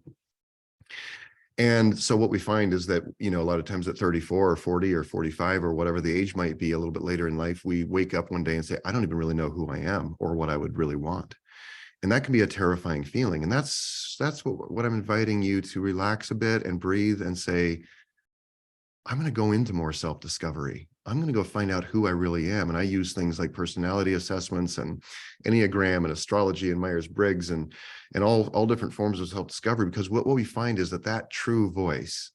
And so what we find is that, a lot of times at 34 or 40 or 45 or whatever the age might be a little bit later in life, we wake up one day and say, I don't even really know who I am or what I would really want. And that can be a terrifying feeling. And that's what I'm inviting you to relax a bit and breathe and say, I'm going to go into more self-discovery. I'm going to go find out who I really am. And I use things like personality assessments and Enneagram and astrology and Myers-Briggs and all different forms of self-discovery, because what we find is that true voice,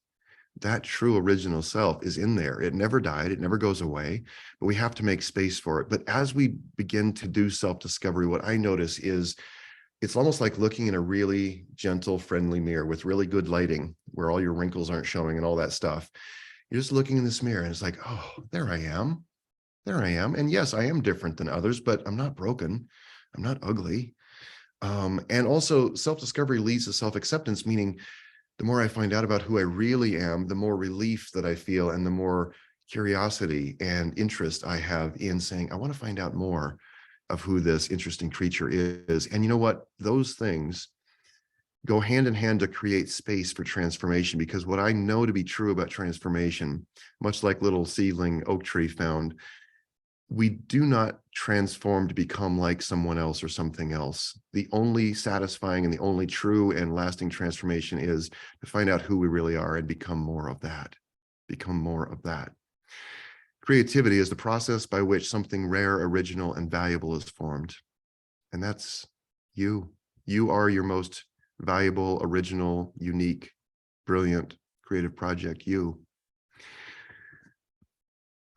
that true original self is in there. It never died. It never goes away, but we have to make space for it. But as we begin to do self-discovery, what I notice is it's almost like looking in a really gentle, friendly mirror with really good lighting where all your wrinkles aren't showing and all that stuff. You're just looking in this mirror and it's like, oh, there I am. There I am. And yes, I am different than others, but I'm not broken. I'm not ugly. And also self-discovery leads to self-acceptance, meaning the more I find out about who I really am, the more relief that I feel and the more curiosity and interest I have in saying, I want to find out more of who this interesting creature is. And you know what? Those things go hand in hand to create space for transformation, because what I know to be true about transformation, much like little seedling oak tree found, we do not transform to become like someone else or something else. The only satisfying and the only true and lasting transformation is to find out who we really are and become more of that. Become more of that. Creativity is the process by which something rare, original, and valuable is formed. And that's you. You are your most valuable, original, unique, brilliant, creative project, you.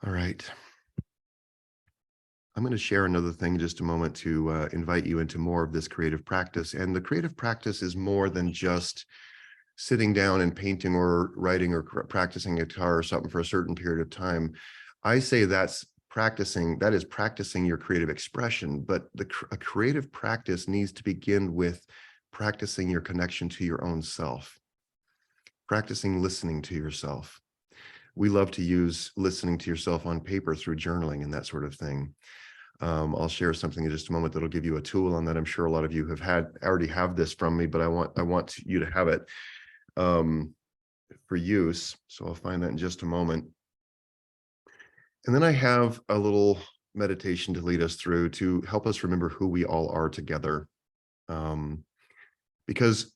All right. I'm going to share another thing in just a moment to invite you into more of this creative practice. And the creative practice is more than just sitting down and painting or writing or practicing guitar or something for a certain period of time. I say that's practicing, that is practicing your creative expression, but a creative practice needs to begin with practicing your connection to your own self, practicing listening to yourself. We love to use listening to yourself on paper through journaling and that sort of thing. I'll share something in just a moment that'll give you a tool on that. I'm sure a lot of you already have this from me, but I want you to have it for use. So I'll find that in just a moment. And then I have a little meditation to lead us through to help us remember who we all are together. Because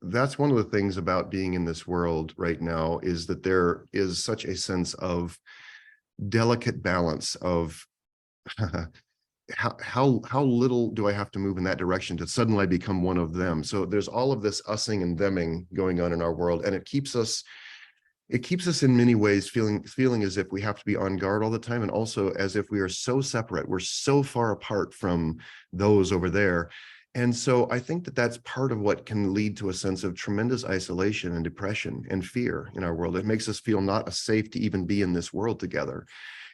that's one of the things about being in this world right now, is that there is such a sense of delicate balance of how little do I have to move in that direction to suddenly become one of them. So there's all of this ussing and themming going on in our world, and it keeps us in many ways feeling as if we have to be on guard all the time, and also as if we are so separate, we're so far apart from those over there. And so I think that that's part of what can lead to a sense of tremendous isolation and depression and fear in our world. It makes us feel not safe to even be in this world together.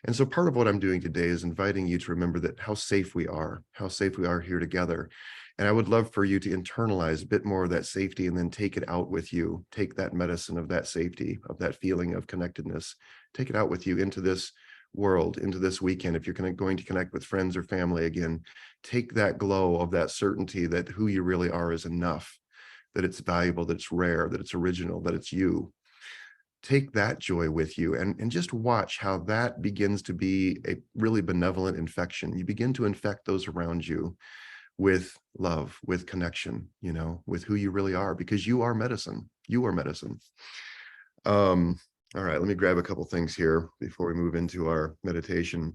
And so part of what I'm doing today is inviting you to remember that how safe we are here together. And I would love for you to internalize a bit more of that safety and then take it out with you. Take that medicine of that safety, of that feeling of connectedness, take it out with you into this world, into this weekend. If you're going to connect with friends or family again, take that glow of that certainty that who you really are is enough, that it's valuable, that it's rare, that it's original, that it's you. Take that joy with you and just watch how that begins to be a really benevolent infection. You begin to infect those around you with love, with connection, with who you really are, because you are medicine. You are medicine. All right, let me grab a couple things here before we move into our meditation.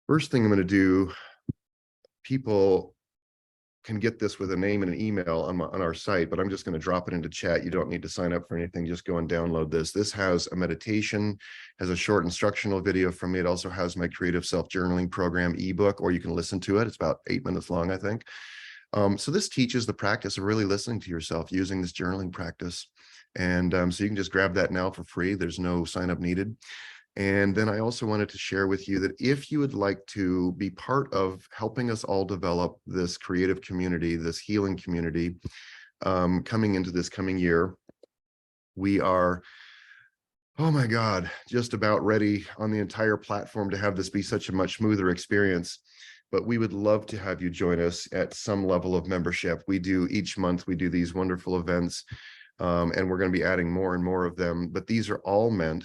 First thing I'm going to do, people can get this with a name and an email on our site, but I'm just going to drop it into chat. You don't need to sign up for anything. Just go and download this. This has a meditation, has a short instructional video from me. It also has my creative self-journaling program ebook, or you can listen to it. It's about 8 minutes long, I think. So this teaches the practice of really listening to yourself using this journaling practice. And so you can just grab that now for free. There's no sign up needed. And then I also wanted to share with you that if you would like to be part of helping us all develop this creative community, this healing community, coming into this coming year, we are, oh my God, just about ready on the entire platform to have this be such a much smoother experience. But we would love to have you join us at some level of membership. Each month, we do these wonderful events, and we're going to be adding more and more of them. But these are all meant,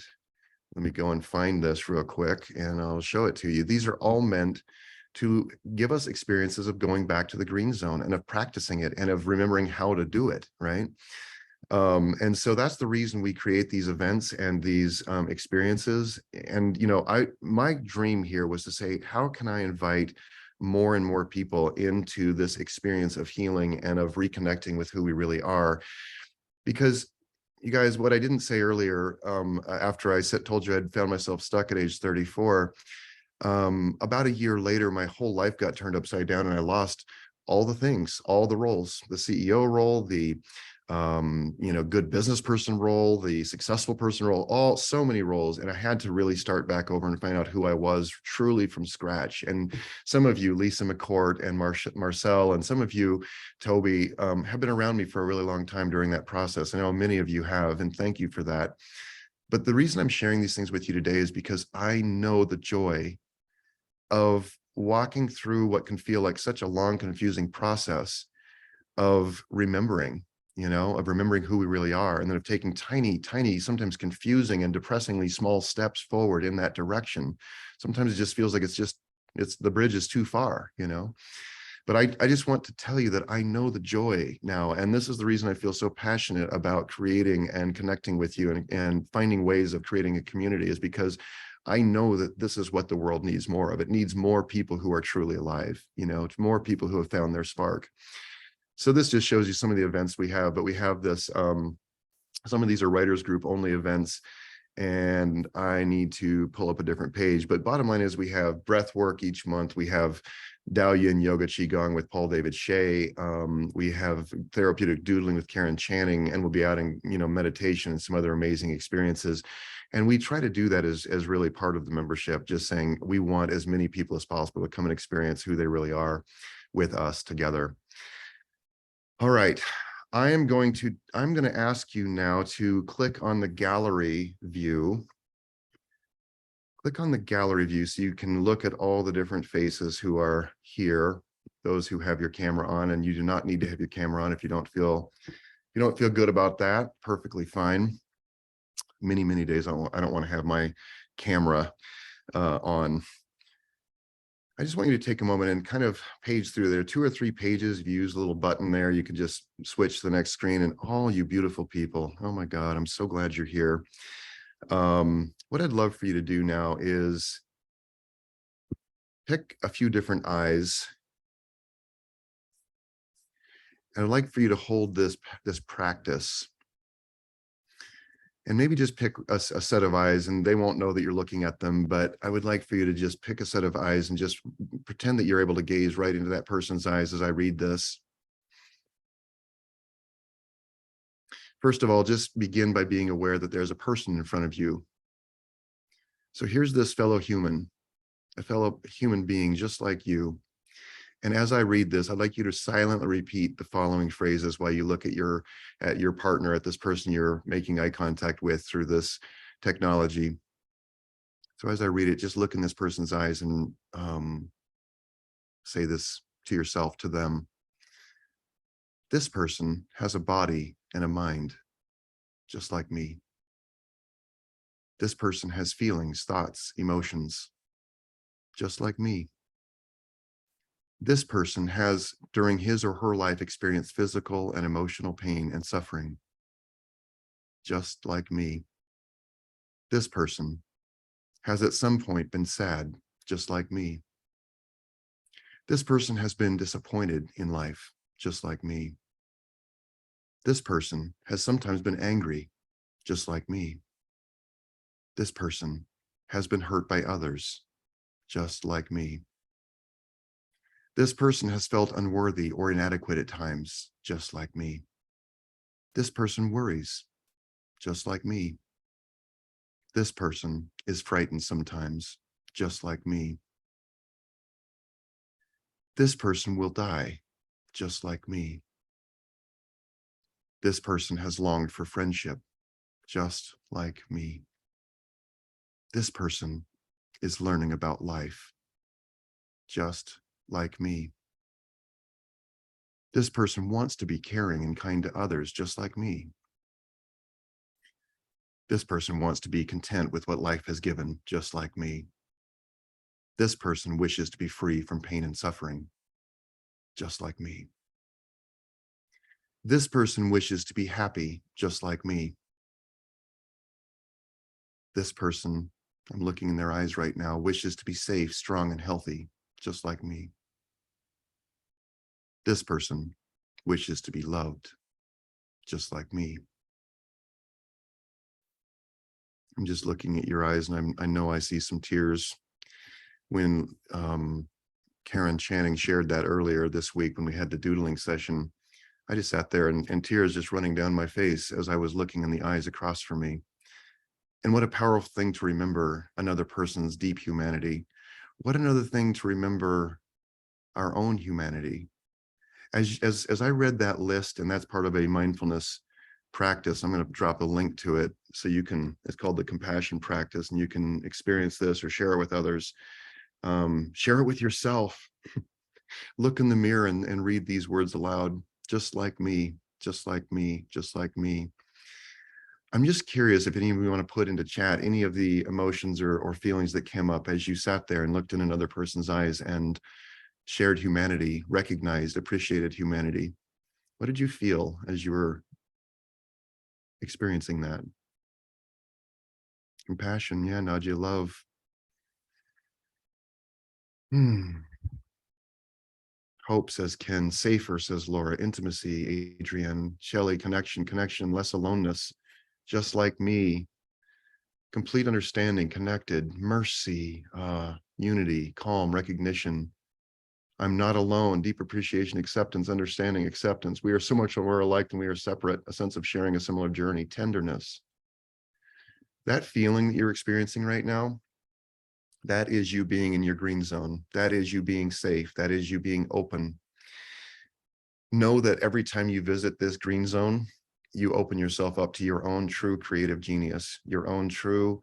let me go and find this real quick and I'll show it to you. These are all meant to give us experiences of going back to the green zone and of practicing it and of remembering how to do it, right? And so that's the reason we create these events and these experiences. And, my dream here was to say, how can I invite more and more people into this experience of healing and of reconnecting with who we really are? Because you guys, what I didn't say earlier, after I told you I'd found myself stuck at age 34, about a year later, my whole life got turned upside down and I lost all the things, all the roles, the CEO role, the good business person role, the successful person role, so many roles. And I had to really start back over and find out who I was truly from scratch. And some of you, Lisa McCourt and Marcel, and some of you, Toby, have been around me for a really long time during that process. I know many of you have, and thank you for that. But the reason I'm sharing these things with you today is because I know the joy of walking through what can feel like such a long, confusing process of remembering, of remembering who we really are, and then of taking tiny, sometimes confusing and depressingly small steps forward in that direction. Sometimes it just feels like the bridge is too far, But I just want to tell you that I know the joy now, and this is the reason I feel so passionate about creating and connecting with you and finding ways of creating a community, is because I know that this is what the world needs more of. It needs more people who are truly alive, more people who have found their spark. So this just shows you some of the events we have, but we have this, some of these are writers group only events. and I need to pull up a different page. But bottom line is we have breath work each month. We have Dao Yin Yoga Qigong with Paul David Shea. We have therapeutic doodling with Karen Channing, and we'll be adding, meditation and some other amazing experiences. And we try to do that as really part of the membership, just saying we want as many people as possible to come and experience who they really are with us together. All right. I'm going to ask you now to click on the gallery view. Click on the gallery view so you can look at all the different faces who are here, those who have your camera on, and you do not need to have your camera on if you don't feel good about that. Perfectly fine. Many days I don't want to have my camera on. I just want you to take a moment and kind of page through. There are 2 or 3 pages. If you use a little button there, you can just switch to the next screen. And all you beautiful people, oh my God, I'm so glad you're here. What I'd love for you to do now is pick a few different eyes. And I'd like for you to hold this practice. And maybe just pick a set of eyes, and they won't know that you're looking at them, but I would like for you to just pick a set of eyes and just pretend that you're able to gaze right into that person's eyes as I read this. First of all, just begin by being aware that there's a person in front of you. So here's this fellow human, a fellow human being just like you. And as I read this, I'd like you to silently repeat the following phrases while you look at your partner, at this person you're making eye contact with through this technology. So as I read it, just look in this person's eyes and say this to yourself, to them. This person has a body and a mind, just like me. This person has feelings, thoughts, emotions, just like me. This person has, during his or her life, experienced physical and emotional pain and suffering, just like me. This person has at some point been sad, just like me. This person has been disappointed in life, just like me. This person has sometimes been angry, just like me. This person has been hurt by others, just like me. This person has felt unworthy or inadequate at times, just like me. This person worries, just like me. This person is frightened sometimes, just like me. This person will die, just like me. This person has longed for friendship, just like me. This person is learning about life, just like me. This person wants to be caring and kind to others, just like me. This person wants to be content with what life has given, just like me. This person wishes to be free from pain and suffering, just like me. This person wishes to be happy, just like me. This person, I'm looking in their eyes right now, wishes to be safe, strong, and healthy, just like me. This person wishes to be loved, just like me. I'm just looking at your eyes, and I know I see some tears. When Karen Channing shared that earlier this week when we had the doodling session, I just sat there and tears just running down my face as I was looking in the eyes across from me. And what a powerful thing to remember another person's deep humanity. What another thing to remember our own humanity. As I read that list, and that's part of a mindfulness practice, I'm going to drop a link to it so you can, it's called the compassion practice, and you can experience this or share it with others. Share it with yourself. Look in the mirror and read these words aloud, just like me, just like me, just like me. I'm just curious if any of you want to put into chat any of the emotions or feelings that came up as you sat there and looked in another person's eyes and shared humanity, recognized, appreciated humanity. What did you feel as you were experiencing that? Compassion, yeah, Nadia, love. Hope, says Ken. Safer, says Laura. Intimacy, Adrienne. Shelley, connection, less aloneness, just like me. complete understanding, connected, mercy, unity, calm, recognition. I'm not alone, deep appreciation, acceptance, understanding, acceptance. We are so much more alike than we are separate, a sense of sharing a similar journey, tenderness. That feeling that you're experiencing right now, that is you being in your green zone. That is you being safe. That is you being open. Know that every time you visit this green zone, you open yourself up to your own true creative genius, your own true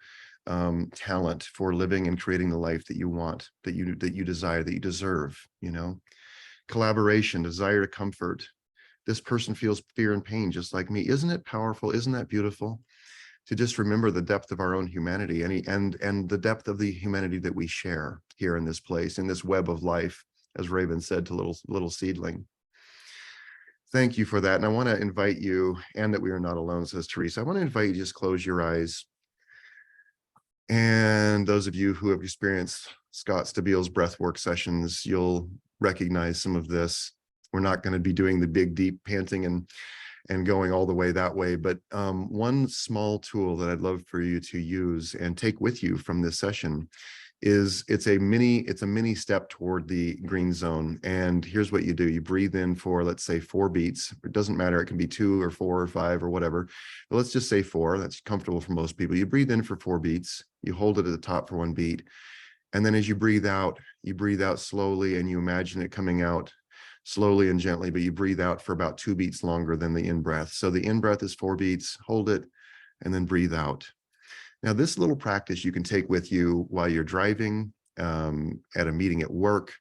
talent for living and creating the life that you want, that you desire, that you deserve. You know, collaboration, desire to comfort. This person feels fear and pain just like me. Isn't it powerful? Isn't that beautiful? To just remember the depth of our own humanity and the depth of the humanity that we share here in this place, in this web of life, as Raven said to little seedling. Thank you for that. And I want to invite you, and that we are not alone, says Teresa. I want to invite you to just close your eyes. And those of you who have experienced Scott Stabile's breathwork sessions, you'll recognize some of this. We're not going to be doing the big, deep panting and going all the way that way. But one small tool that I'd love for you to use and take with you from this session is it's a mini step toward the green zone. And here's what you do. You breathe in for, let's say, 4 beats. It doesn't matter. It can be 2 or 4 or 5 or whatever. But let's just say 4. That's comfortable for most people. You breathe in for 4 beats. You hold it at the top for 1 beat. And then as you breathe out slowly, and you imagine it coming out slowly and gently, but you breathe out for about 2 beats longer than the in-breath. So the in-breath is 4 beats, hold it, and then breathe out. Now, this little practice you can take with you while you're driving, at a meeting at work,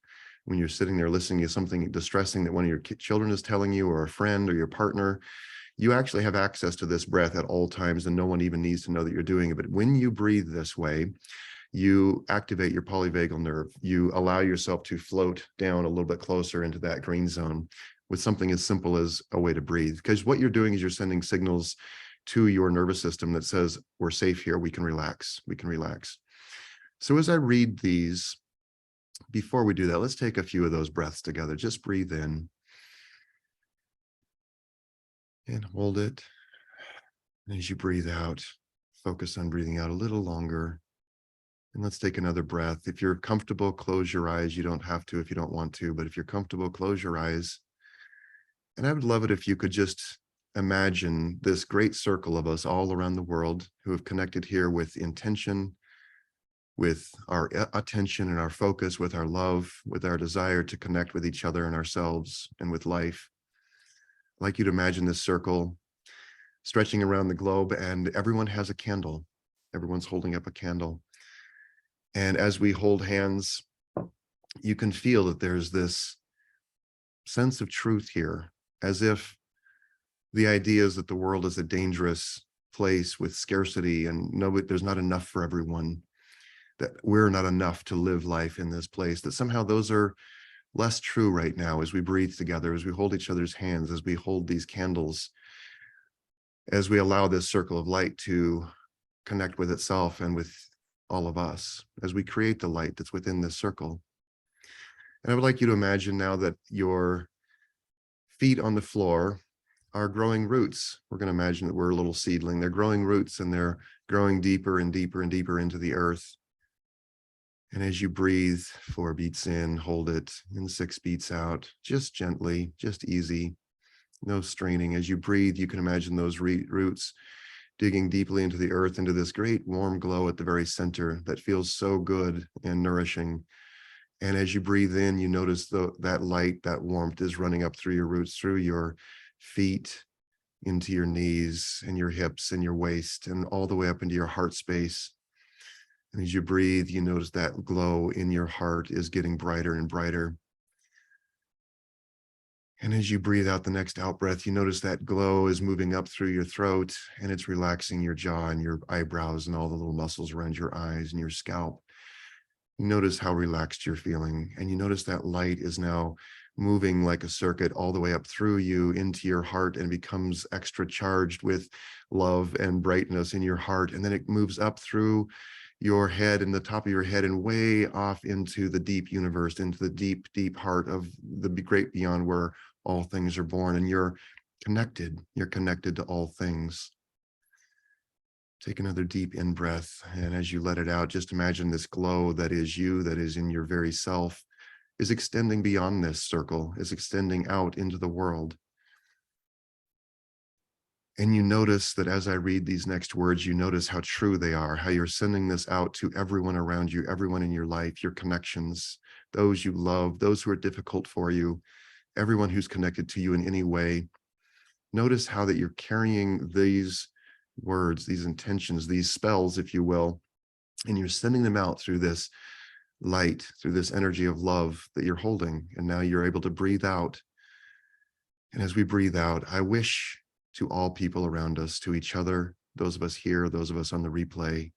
when you're sitting there listening to something distressing that one of your children is telling you, or a friend or your partner. You actually have access to this breath at all times, and no one even needs to know that you're doing it. But when you breathe this way, you activate your polyvagal nerve. You allow yourself to float down a little bit closer into that green zone with something as simple as a way to breathe. Because what you're doing is you're sending signals to your nervous system that says, we're safe here, we can relax, we can relax. So as I read these, before we do that, let's take a few of those breaths together. Just breathe in and hold it. And as you breathe out, focus on breathing out a little longer. And let's take another breath. If you're comfortable, close your eyes. You don't have to if you don't want to, but if you're comfortable, close your eyes. And I would love it if you could just imagine this great circle of us all around the world who have connected here with intention, with our attention and our focus, with our love, with our desire to connect with each other and ourselves and with life. I'd like you to imagine this circle stretching around the globe, and everyone has a candle. Everyone's holding up a candle. And as we hold hands, you can feel that there's this sense of truth here, as if the idea is that the world is a dangerous place with scarcity and there's not enough for everyone, that we're not enough to live life in this place, that somehow those are less true right now as we breathe together, as we hold each other's hands, as we hold these candles, as we allow this circle of light to connect with itself and with all of us, as we create the light that's within this circle. And I would like you to imagine now that your feet on the floor are growing roots. We're going to imagine that we're a little seedling. They're growing roots, and they're growing deeper and deeper and deeper into the earth. And as you breathe 4 beats in, hold it, and 6 beats out, just gently, just easy, no straining. As you breathe, you can imagine those roots digging deeply into the earth, into this great warm glow at the very center that feels so good and nourishing. And as you breathe in, you notice that light, that warmth is running up through your roots, through your feet, into your knees and your hips and your waist, and all the way up into your heart space. And as you breathe, you notice that glow in your heart is getting brighter and brighter. And as you breathe out the next out breath, you notice that glow is moving up through your throat, and it's relaxing your jaw and your eyebrows and all the little muscles around your eyes and your scalp. You notice how relaxed you're feeling, and you notice that light is now moving like a circuit all the way up through you into your heart, and becomes extra charged with love and brightness in your heart. And then it moves up through your head and the top of your head and way off into the deep universe, into the deep, deep heart of the great beyond, where all things are born. And you're connected to all things. Take another deep in breath. And as you let it out, just imagine this glow that is you, that is in your very self, is extending beyond this circle, is extending out into the world. And you notice that as I read these next words, you notice how true they are, how you're sending this out to everyone around you, everyone in your life, your connections, those you love, those who are difficult for you, everyone who's connected to you in any way. Notice how that you're carrying these words, these intentions, these spells, if you will, and you're sending them out through this light, through this energy of love that you're holding. And now you're able to breathe out. And as we breathe out, I wish to all people around us, to each other, those of us here, those of us on the replay,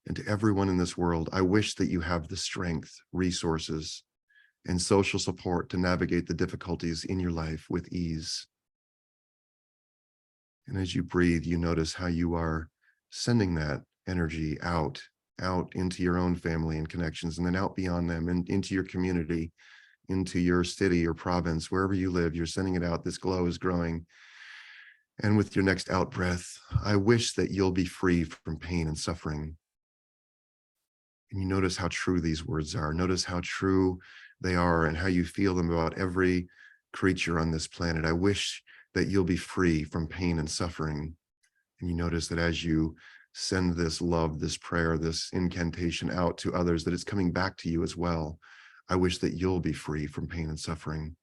and to everyone in this world, I wish that you have the strength, resources, and social support to navigate the difficulties in your life with ease. And as you breathe, you notice how you are sending that energy out into your own family and connections, and then out beyond them and into your community, into your city or province, wherever you live, you're sending it out. This glow is growing. And with your next out breath, I wish that you'll be free from pain and suffering. And you notice how true these words are. Notice how true they are and how you feel them about every creature on this planet. I wish that you'll be free from pain and suffering. And you notice that as you send this love, this prayer, this incantation out to others, that it's coming back to you as well. I wish that you'll be free from pain and suffering.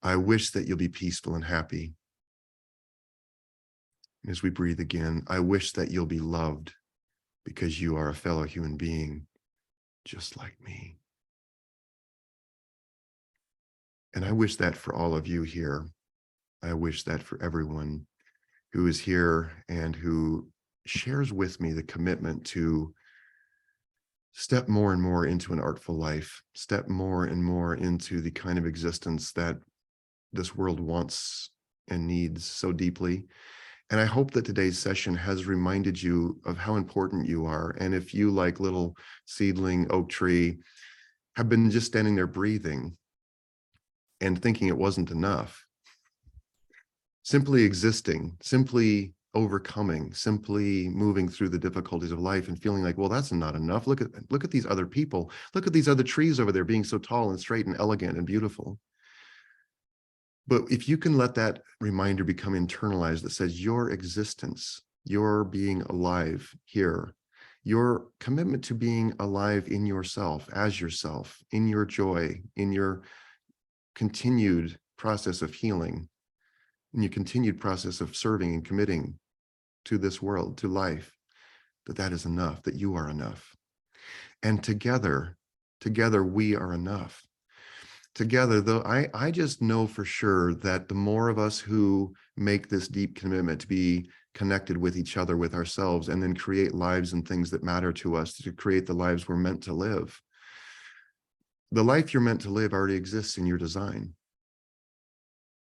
I wish that you'll be peaceful and happy. As we breathe again, I wish that you'll be loved because you are a fellow human being just like me. And I wish that for all of you here. I wish that for everyone who is here and who shares with me the commitment to step more and more into an artful life, step more and more into the kind of existence that this world wants and needs so deeply. And I hope that today's session has reminded you of how important you are. And if you, like little seedling oak tree, have been just standing there breathing and thinking it wasn't enough, simply existing, simply overcoming, simply moving through the difficulties of life and feeling like, well, that's not enough. Look at these other people. Look at these other trees over there being so tall and straight and elegant and beautiful. But if you can let that reminder become internalized that says your existence, your being alive here, your commitment to being alive in yourself, as yourself, in your joy, in your continued process of healing, in your continued process of serving and committing to this world, to life, that is enough, that you are enough. And together we are enough. Together, though, I just know for sure that the more of us who make this deep commitment to be connected with each other, with ourselves, and then create lives and things that matter to us, to create the lives we're meant to live. The life you're meant to live already exists in your design.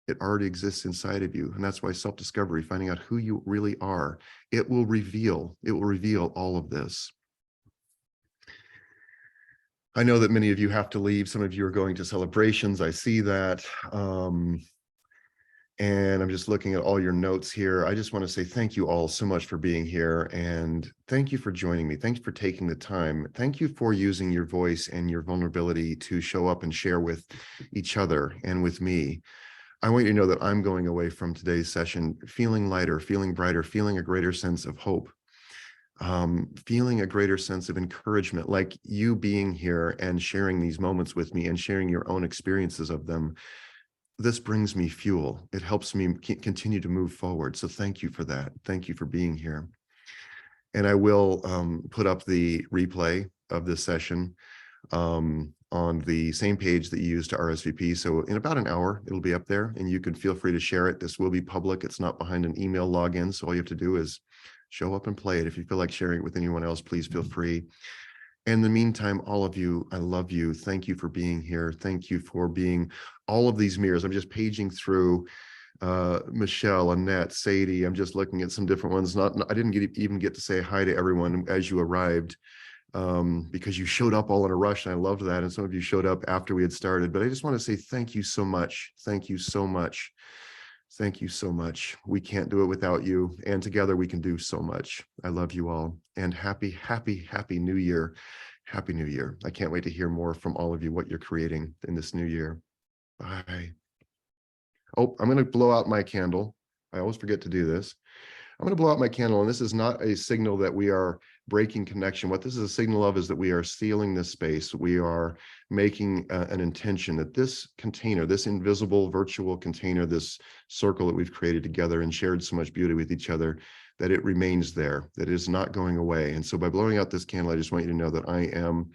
It already exists inside of you. And that's why self-discovery, finding out who you really are, it will reveal all of this. I know that many of you have to leave. Some of you are going to celebrations. I see that. And I'm just looking at all your notes here. I just want to say thank you all so much for being here. And thank you for joining me. Thank you for taking the time. Thank you for using your voice and your vulnerability to show up and share with each other and with me. I want you to know that I'm going away from today's session feeling lighter, feeling brighter, feeling a greater sense of hope. Feeling a greater sense of encouragement, like you being here and sharing these moments with me and sharing your own experiences of them. This brings me fuel. It helps me continue to move forward. So thank you for that. Thank you for being here. And I will put up the replay of this session on the same page that you used to RSVP. So in about an hour, it'll be up there and you can feel free to share it. This will be public. It's not behind an email login. So all you have to do is show up and play it. If you feel like sharing it with anyone else, please feel free. In the meantime, all of you, I love you. Thank you for being here. Thank you for being all of these mirrors. I'm just paging through Michelle, Annette, Sadie. I'm just looking at some different ones. I didn't even get to say hi to everyone as you arrived because you showed up all in a rush. And I loved that. And some of you showed up after we had started. But I just want to say thank you so much. Thank you so much. Thank you so much. We can't do it without you, and together we can do so much. I love you all, and happy, happy, happy New Year. Happy New Year. I can't wait to hear more from all of you, what you're creating in this new year. Bye. Oh, I'm going to blow out my candle. I always forget to do this. I'm going to blow out my candle, and this is not a signal that we are breaking connection. What this is a signal of is that we are sealing this space. We are making an intention that this container, this invisible virtual container, this circle that we've created together and shared so much beauty with each other, that it remains there, that it is not going away. And so by blowing out this candle, I just want you to know that I am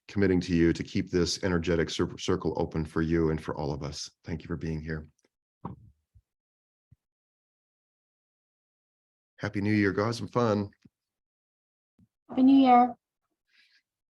committing to you to keep this energetic circle open for you and for all of us. Thank you for being here. Happy New Year. Go have some fun. Happy New Year.